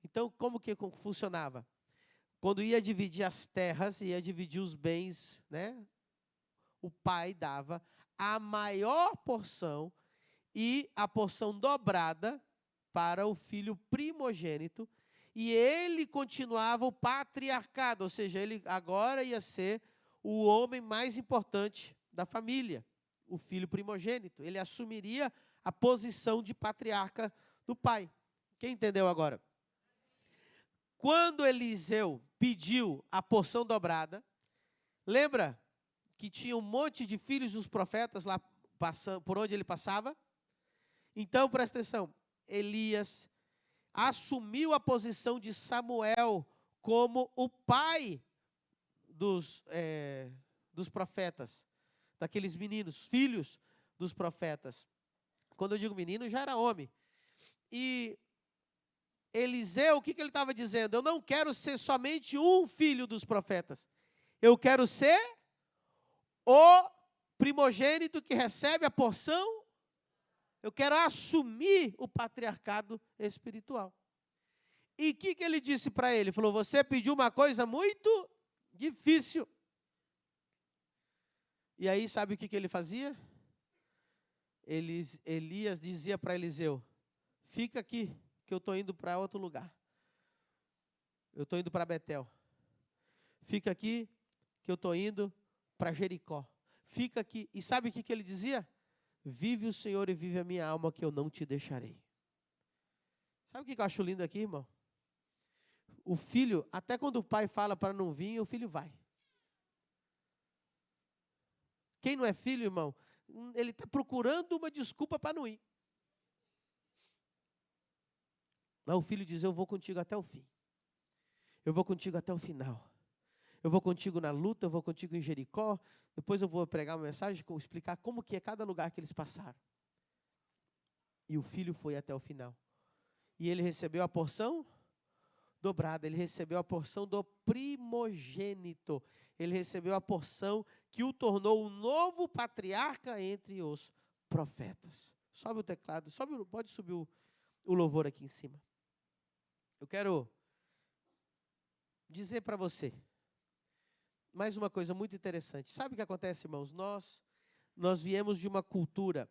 Então, como que funcionava? Quando ia dividir as terras, ia dividir os bens, né? O pai dava a maior porção e a porção dobrada para o filho primogênito, e ele continuava o patriarcado, ou seja, ele agora ia ser o homem mais importante da família, o filho primogênito. Ele assumiria a posição de patriarca do pai. Quem entendeu agora? Quando Eliseu pediu a porção dobrada, lembra que tinha um monte de filhos dos profetas lá passando, por onde ele passava? Então, presta atenção, Elias assumiu a posição de Samuel como o pai dos profetas, daqueles meninos, filhos dos profetas. Quando eu digo menino, já era homem. E Eliseu, o que ele estava dizendo? Eu não quero ser somente um filho dos profetas. Eu quero ser o primogênito que recebe a porção. Eu quero assumir o patriarcado espiritual. E o que ele disse para ele? Ele falou, você pediu uma coisa muito difícil. E aí, sabe o que ele fazia? Elias dizia para Eliseu, fica aqui, que eu estou indo para outro lugar. Eu estou indo para Betel. Fica aqui, que eu estou indo para Jericó. Fica aqui. E sabe o que ele dizia? Vive o Senhor e vive a minha alma, que eu não te deixarei. Sabe o que eu acho lindo aqui, irmão? O filho, até quando o pai fala para não vir, o filho vai. Quem não é filho, irmão, ele está procurando uma desculpa para não ir. Mas o filho diz, eu vou contigo até o fim. Eu vou contigo até o final. Eu vou contigo na luta, eu vou contigo em Jericó. Depois eu vou pregar uma mensagem, explicar como que é cada lugar que eles passaram. E o filho foi até o final. E ele recebeu a porção dobrada. Ele recebeu a porção do primogênito. Ele recebeu a porção que o tornou o novo patriarca entre os profetas. Sobe o teclado, pode subir o louvor aqui em cima. Eu quero dizer para você mais uma coisa muito interessante. Sabe o que acontece, irmãos? Nós viemos de uma cultura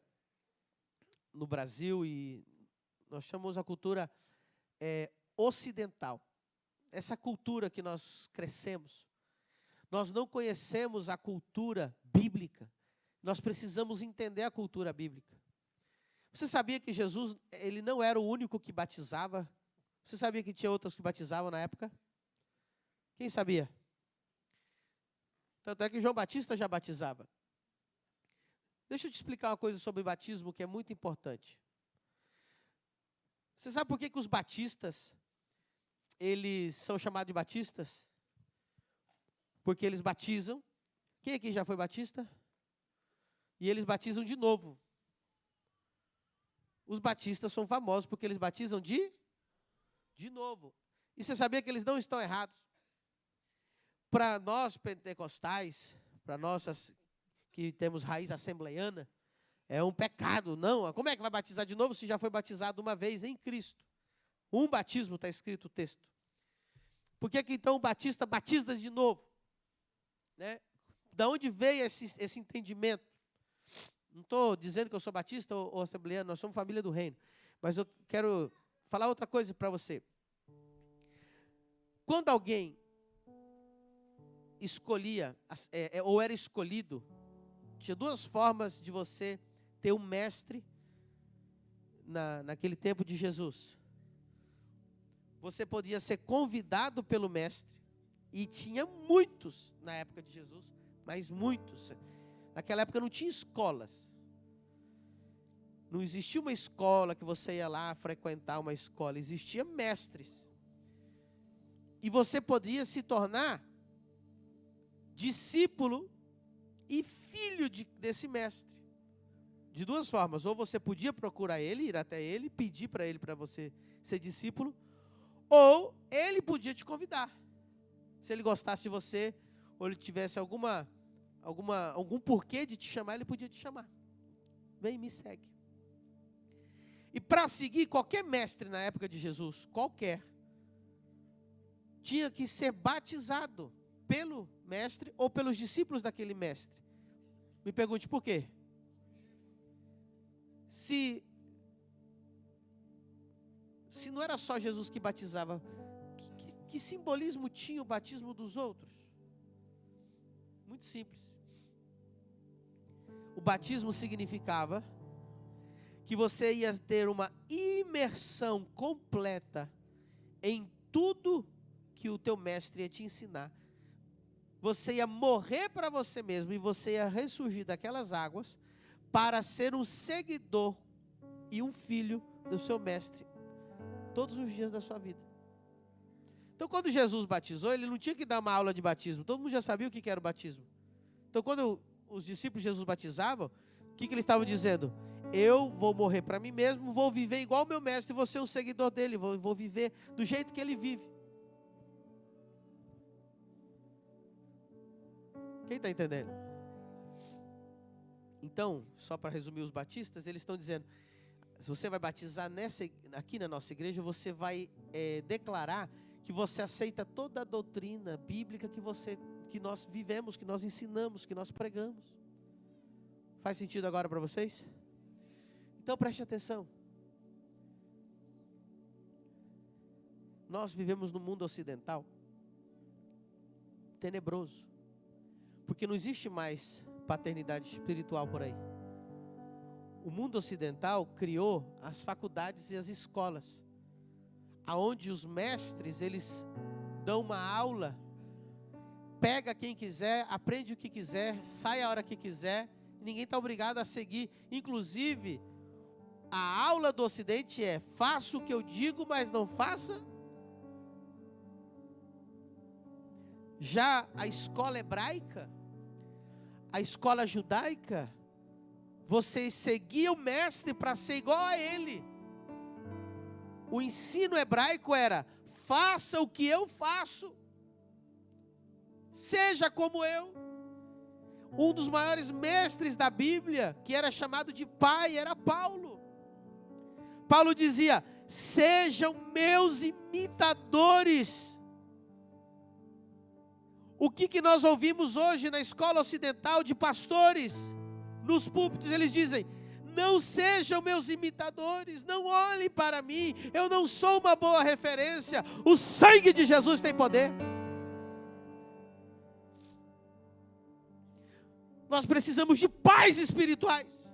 no Brasil e nós chamamos a cultura ocidental. Essa cultura que nós crescemos. Nós não conhecemos a cultura bíblica. Nós precisamos entender a cultura bíblica. Você sabia que Jesus, ele não era o único que batizava? Você sabia que tinha outros que batizavam na época? Quem sabia? Tanto é que João Batista já batizava. Deixa eu te explicar uma coisa sobre batismo que é muito importante. Você sabe por que os batistas, eles são chamados de batistas? Porque eles batizam. Quem aqui já foi batista? E eles batizam de novo. Os batistas são famosos porque eles batizam de novo. E você sabia que eles não estão errados? Para nós pentecostais, para nós que temos raiz assembleiana, é um pecado. Não, como é que vai batizar de novo se já foi batizado uma vez em Cristo? Um batismo, está escrito o texto. Por que então o batista batiza de novo? Né? Da onde veio esse entendimento? Não estou dizendo que eu sou batista ou assembleiano, nós somos família do reino. Mas eu quero falar outra coisa para você. Quando alguém escolhia, ou era escolhido, tinha duas formas de você ter um mestre naquele tempo de Jesus. Você podia ser convidado pelo mestre, e tinha muitos na época de Jesus, mas muitos. Naquela época não tinha escolas. Não existia uma escola que você ia lá frequentar uma escola. Existia mestres. E você podia se tornar discípulo e filho desse mestre. De duas formas. Ou você podia procurar ele, ir até ele, pedir para ele para você ser discípulo. Ou ele podia te convidar. Se ele gostasse de você, ou ele tivesse algum porquê de te chamar, ele podia te chamar. vem e me segue. E para seguir qualquer mestre na época de Jesus, qualquer, tinha que ser batizado pelo mestre ou pelos discípulos daquele mestre. Me pergunte por quê? Se não era só Jesus que batizava, que simbolismo tinha o batismo dos outros? Muito simples. O batismo significava que você ia ter uma imersão completa em tudo que o teu mestre ia te ensinar. Você ia morrer para você mesmo e você ia ressurgir daquelas águas para ser um seguidor e um filho do seu mestre todos os dias da sua vida. Então, quando Jesus batizou, ele não tinha que dar uma aula de batismo. Todo mundo já sabia o que era o batismo. Então, quando os discípulos de Jesus batizavam, o que eles estavam dizendo? Eu vou morrer para mim mesmo, vou viver igual o meu mestre, vou ser um seguidor dele, vou viver do jeito que ele vive. Quem está entendendo? Então, só para resumir os batistas, eles estão dizendo, se você vai batizar aqui na nossa igreja, você vai declarar que você aceita toda a doutrina bíblica que nós vivemos, que nós ensinamos, que nós pregamos. Faz sentido agora para vocês? Então preste atenção. Nós vivemos num mundo ocidental tenebroso, porque não existe mais paternidade espiritual por aí. O mundo ocidental criou as faculdades e as escolas, aonde os mestres, eles dão uma aula, pega quem quiser, aprende o que quiser, sai a hora que quiser, e ninguém está obrigado a seguir. Inclusive, a aula do Ocidente é, faça o que eu digo, mas não faça. Já a escola hebraica, a escola judaica, vocês seguiam o mestre para ser igual a ele. O ensino hebraico era, faça o que eu faço, seja como eu. Um dos maiores mestres da Bíblia, que era chamado de pai, era Paulo. Paulo dizia, sejam meus imitadores. O que nós ouvimos hoje na escola ocidental de pastores, nos púlpitos, eles dizem, não sejam meus imitadores, não olhem para mim, eu não sou uma boa referência, o sangue de Jesus tem poder. Nós precisamos de pais espirituais,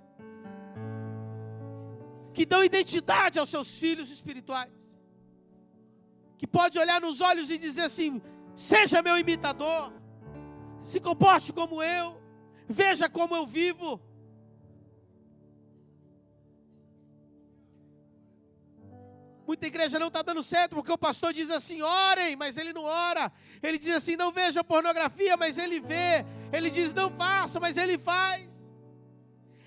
que dão identidade aos seus filhos espirituais, que pode olhar nos olhos e dizer assim, seja meu imitador, se comporte como eu, veja como eu vivo. Muita igreja não está dando certo, porque o pastor diz assim, orem, mas ele não ora. Ele diz assim, não veja pornografia, mas ele vê. Ele diz, não faça, mas ele faz.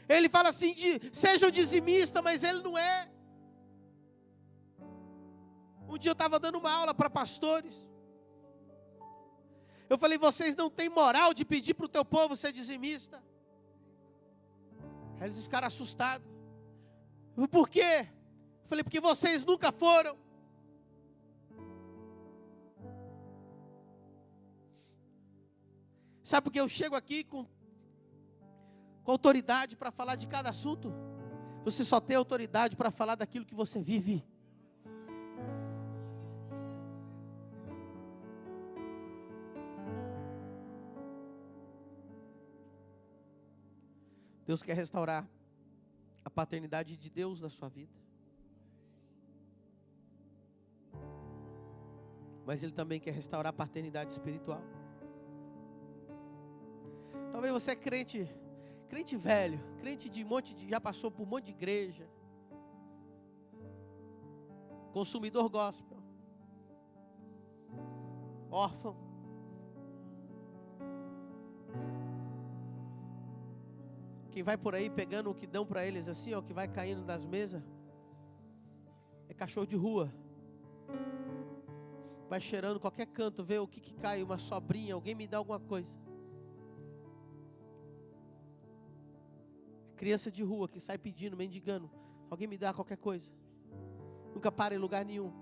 Ele fala assim, seja um dizimista, mas ele não é. Um dia eu estava dando uma aula para pastores. Eu falei, vocês não têm moral de pedir para o teu povo ser dizimista. Aí eles ficaram assustados. Por quê? Eu falei, porque vocês nunca foram. Sabe por que eu chego aqui com autoridade para falar de cada assunto? Você só tem autoridade para falar daquilo que você vive. Deus quer restaurar a paternidade de Deus na sua vida. Mas Ele também quer restaurar a paternidade espiritual. Talvez você é crente velho, crente de já passou por um monte de igreja, consumidor gospel, órfão. Quem vai por aí pegando o que dão para eles assim, ó, que vai caindo das mesas, é cachorro de rua. Vai cheirando qualquer canto, vê o que cai, uma sobrinha, alguém me dá alguma coisa. Criança de rua que sai pedindo, mendigando. Alguém me dá qualquer coisa. Nunca para em lugar nenhum.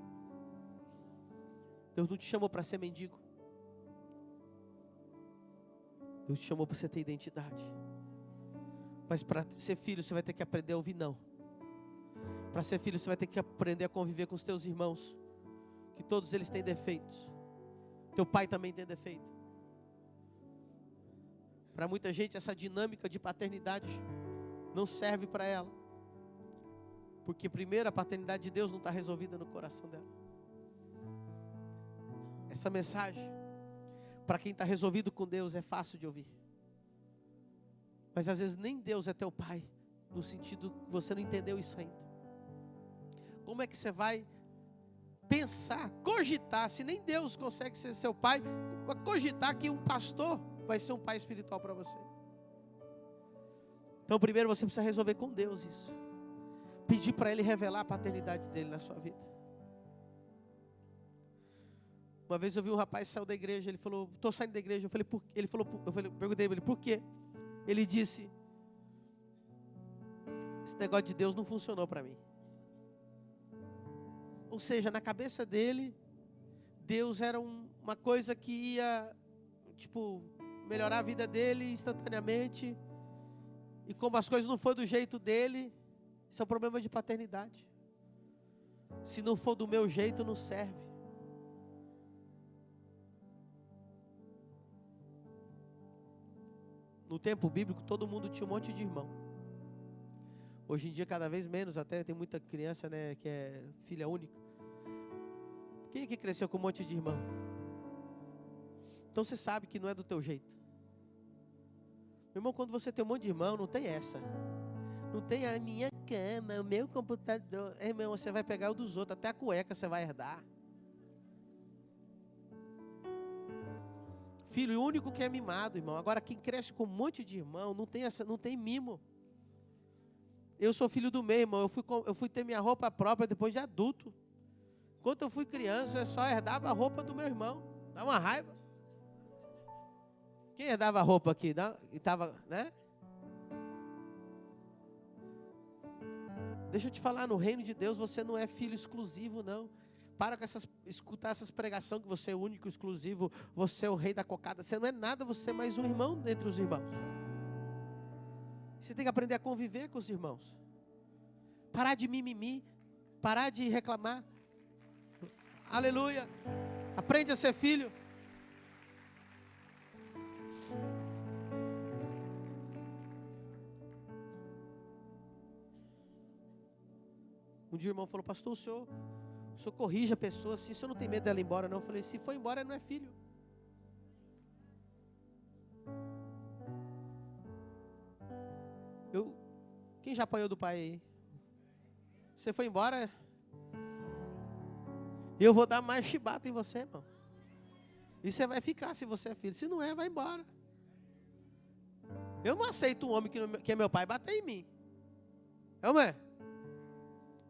Deus não te chamou para ser mendigo. Deus te chamou para você ter identidade. Mas para ser filho você vai ter que aprender a ouvir não. Para ser filho você vai ter que aprender a conviver com os teus irmãos. Que todos eles têm defeitos. Teu pai também tem defeito. Para muita gente essa dinâmica de paternidade não serve para ela. Porque primeiro a paternidade de Deus não está resolvida no coração dela. Essa mensagem, para quem está resolvido com Deus, é fácil de ouvir. Mas às vezes nem Deus é teu pai, no sentido que você não entendeu isso ainda. Como é que você vai pensar, cogitar, se nem Deus consegue ser seu pai, cogitar que um pastor vai ser um pai espiritual para você? Então primeiro você precisa resolver com Deus isso. Pedir para Ele revelar a paternidade dele na sua vida. Uma vez eu vi um rapaz sair da igreja, ele falou, estou saindo da igreja. Perguntei para ele, por quê? Ele disse, esse negócio de Deus não funcionou para mim. Ou seja, na cabeça dele, Deus era uma coisa que ia, melhorar a vida dele instantaneamente. E como as coisas não foram do jeito dele, isso é um problema de paternidade. Se não for do meu jeito, não serve. No tempo bíblico, todo mundo tinha um monte de irmão. Hoje em dia, cada vez menos, até tem muita criança, né, que é filha única. Quem é que cresceu com um monte de irmão? Então você sabe que não é do teu jeito. Meu irmão, quando você tem um monte de irmão, não tem essa. Não tem a minha cama, o meu computador. Irmão, você vai pegar o dos outros, até a cueca você vai herdar. Filho único que é mimado, irmão. Agora quem cresce com um monte de irmão, não tem mimo. Eu sou filho do meio, irmão. Eu fui ter minha roupa própria depois de adulto. Quando eu fui criança, eu só herdava a roupa do meu irmão. Dá uma raiva. Quem herdava a roupa aqui? E tava, né? Deixa eu te falar, no reino de Deus você não é filho exclusivo, não. Para com escutar essas pregações que você é o único, exclusivo, você é o rei da cocada. Você não é nada, você é mais um irmão entre os irmãos. Você tem que aprender a conviver com os irmãos. Parar de mimimi, parar de reclamar. Aleluia. Aprende a ser filho. Um dia o irmão falou, pastor, o senhor corrige a pessoa assim, o senhor não tem medo dela ir embora não? Eu falei, se for embora não é filho. Quem já apanhou do pai aí? Você foi embora? Eu vou dar mais chibata em você, irmão. E você vai ficar se você é filho. Se não é, vai embora. Eu não aceito um homem que é meu pai bater em mim. É ou não é?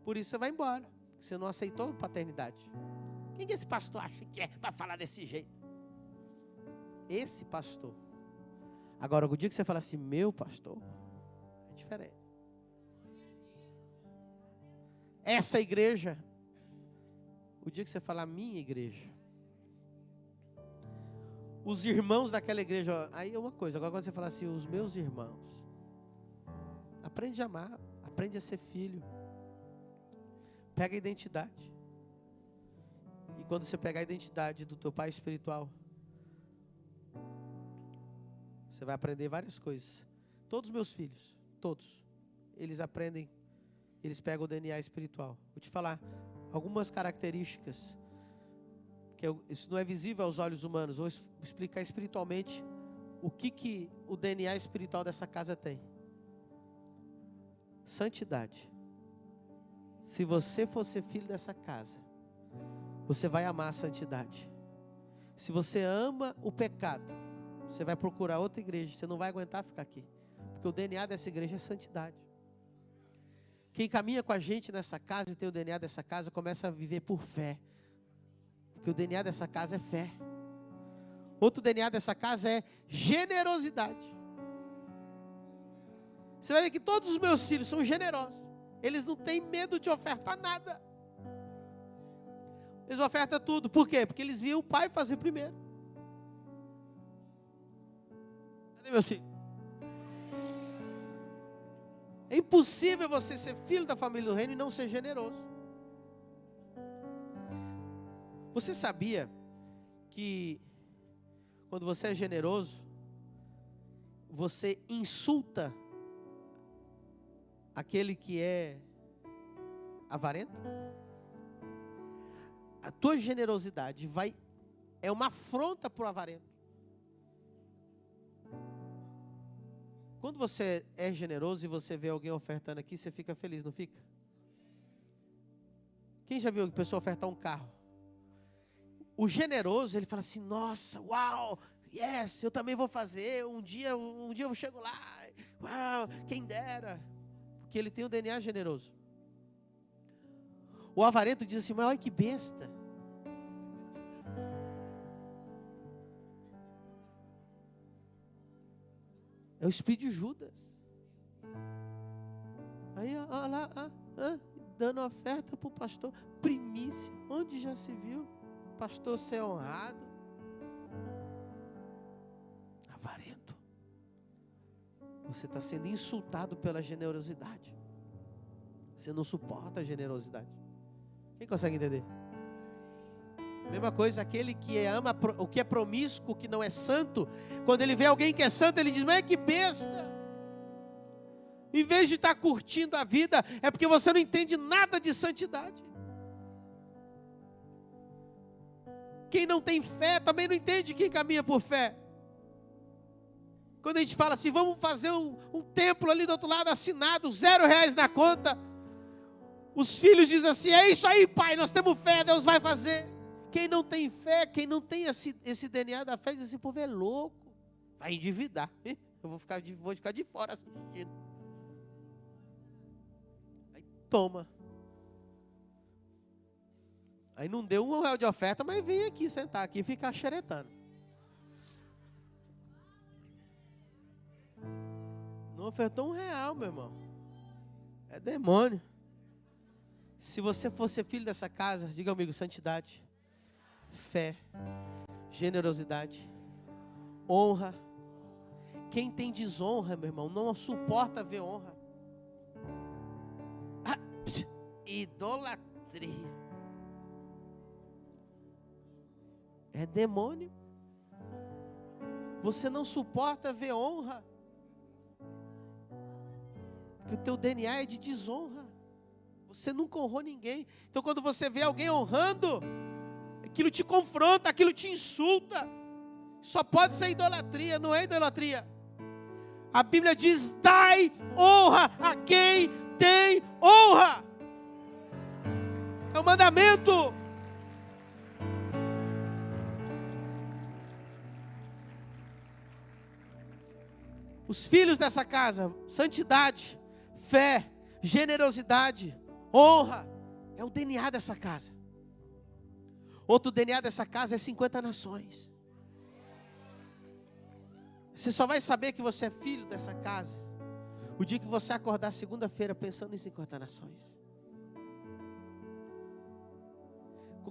Por isso você vai embora. Porque você não aceitou paternidade. Quem que esse pastor acha que é para falar desse jeito? Esse pastor. Agora, o dia que você fala assim, meu pastor, é diferente. Essa igreja. O dia que você falar minha igreja. Os irmãos daquela igreja. Aí é uma coisa. Agora quando você falar assim, os meus irmãos. Aprende a amar. Aprende a ser filho. Pega a identidade. E quando você pegar a identidade do teu pai espiritual, você vai aprender várias coisas. Todos os meus filhos, todos, eles aprendem, eles pegam o DNA espiritual. Vou te falar algumas características, que isso não é visível aos olhos humanos. Vou explicar espiritualmente o que o DNA espiritual dessa casa tem. Santidade. Se você for ser filho dessa casa, você vai amar a santidade. Se você ama o pecado, você vai procurar outra igreja. Você não vai aguentar ficar aqui. Porque o DNA dessa igreja é santidade. Quem caminha com a gente nessa casa e tem o DNA dessa casa, começa a viver por fé. Porque o DNA dessa casa é fé. Outro DNA dessa casa é generosidade. Você vai ver que todos os meus filhos são generosos. Eles não têm medo de ofertar nada. Eles ofertam tudo. Por quê? Porque eles viam o pai fazer primeiro. Cadê meus filhos? É impossível você ser filho da família do reino e não ser generoso. Você sabia que quando você é generoso, você insulta aquele que é avarento? A tua generosidade é uma afronta para o avarento. Quando você é generoso e você vê alguém ofertando aqui, você fica feliz, não fica? Quem já viu a pessoa ofertar um carro? O generoso, ele fala assim, nossa, uau, yes, eu também vou fazer, um dia eu chego lá, uau, quem dera. Porque ele tem o DNA generoso. O avarento diz assim, mas olha que besta. É o espírito de Judas. Aí, olha lá, dando oferta para o pastor, primícia, onde já se viu? Pastor ser honrado. Avarento. Você está sendo insultado pela generosidade. Você não suporta a generosidade. Quem consegue entender? Mesma coisa, aquele que ama o que é promíscuo, que não é santo, quando ele vê alguém que é santo, ele diz, mas que besta. Em vez de estar curtindo a vida, é porque você não entende nada de santidade. Quem não tem fé também não entende quem caminha por fé. Quando a gente fala assim, vamos fazer um templo ali do outro lado assinado, R$0 na conta. Os filhos dizem assim, é isso aí pai, nós temos fé, Deus vai fazer. Quem não tem fé, quem não tem esse DNA da fé, diz assim, povo é louco, vai endividar. Eu vou ficar de fora assistindo. Aí toma. Aí não deu R$1 de oferta, mas vem aqui sentar aqui e ficar xeretando. Não ofertou R$1, meu irmão. É demônio. Se você fosse filho dessa casa, diga comigo, santidade, fé, generosidade, honra. Quem tem desonra, meu irmão, não suporta ver honra. Idolatria. É demônio. Você não suporta ver honra. Porque o teu DNA é de desonra. Você nunca honrou ninguém. Então quando você vê alguém honrando, aquilo te confronta, aquilo te insulta. Só pode ser idolatria, não é idolatria. A Bíblia diz, dai honra a quem tem honra. É um mandamento. Os filhos dessa casa, santidade, fé, generosidade, honra, é o DNA dessa casa. Outro DNA dessa casa é 50 nações. Você só vai saber que você é filho dessa casa o dia que você acordar segunda-feira pensando em 50 nações.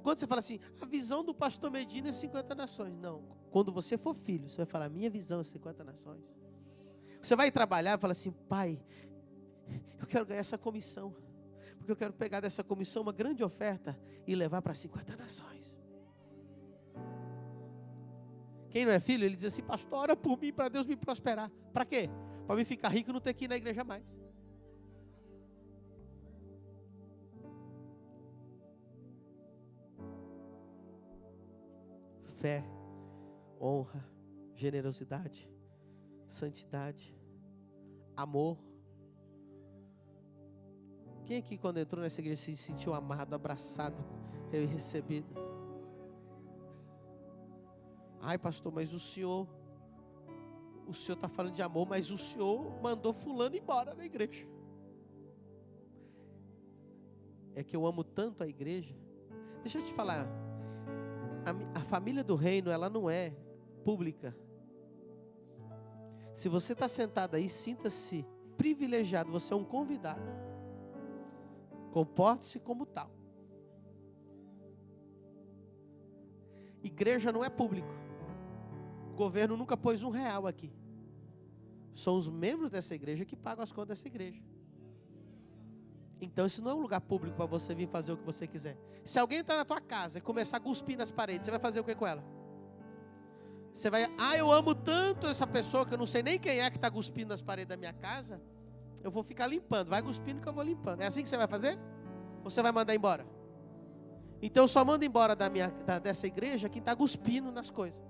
Quando você fala assim, a visão do pastor Medina é 50 nações. Não, quando você for filho, você vai falar, minha visão é 50 nações. Você vai trabalhar e fala assim, pai, eu quero ganhar essa comissão, porque eu quero pegar dessa comissão uma grande oferta e levar para 50 nações. Quem não é filho, ele diz assim, pastor, ora por mim para Deus me prosperar. Para quê? Para mim ficar rico e não ter que ir na igreja mais. Fé, honra, generosidade, santidade, amor. Quem aqui quando entrou nessa igreja se sentiu amado, abraçado, recebido? Ai pastor, mas o senhor está falando de amor, mas o senhor mandou fulano embora da igreja. É que eu amo tanto a igreja. Deixa eu te falar, a família do reino, ela não é pública. Se você está sentado aí, sinta-se privilegiado, você é um convidado. Comporte-se como tal. Igreja não é público. O governo nunca pôs R$1 aqui. São os membros dessa igreja que pagam as contas dessa igreja. Então isso não é um lugar público para você vir fazer o que você quiser. Se alguém entrar na tua casa e começar a cuspir nas paredes, você vai fazer o que com ela? Você vai, eu amo tanto essa pessoa que eu não sei nem quem é que está cuspindo nas paredes da minha casa. Eu vou ficar limpando, vai cuspindo que eu vou limpando. É assim que você vai fazer? Ou você vai mandar embora? Então eu só mando embora dessa igreja quem está cuspindo nas coisas.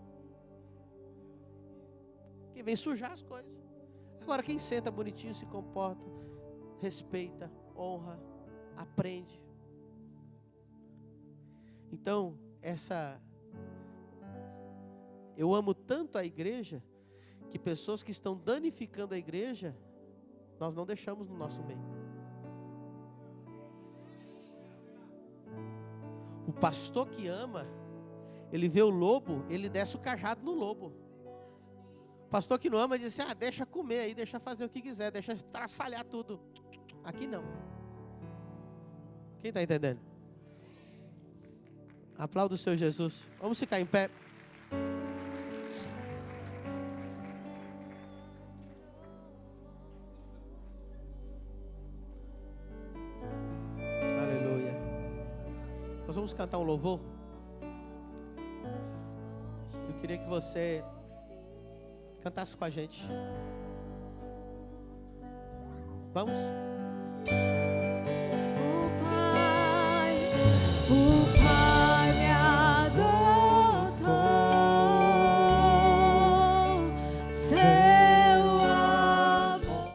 Quem vem sujar as coisas. Agora quem senta bonitinho, se comporta, respeita, honra, aprende. Então, eu amo tanto a igreja, que pessoas que estão danificando a igreja, nós não deixamos no nosso meio. O pastor que ama, ele vê o lobo, ele desce o cajado no lobo. O pastor que não ama, diz assim, deixa comer aí, deixa fazer o que quiser, deixa estraçalhar tudo. Aqui não. Quem está entendendo? Aplauda o Senhor Jesus. Vamos ficar em pé. Aleluia. Nós vamos cantar um louvor. Eu queria que você cantasse com a gente. Vamos? Oh, Pai,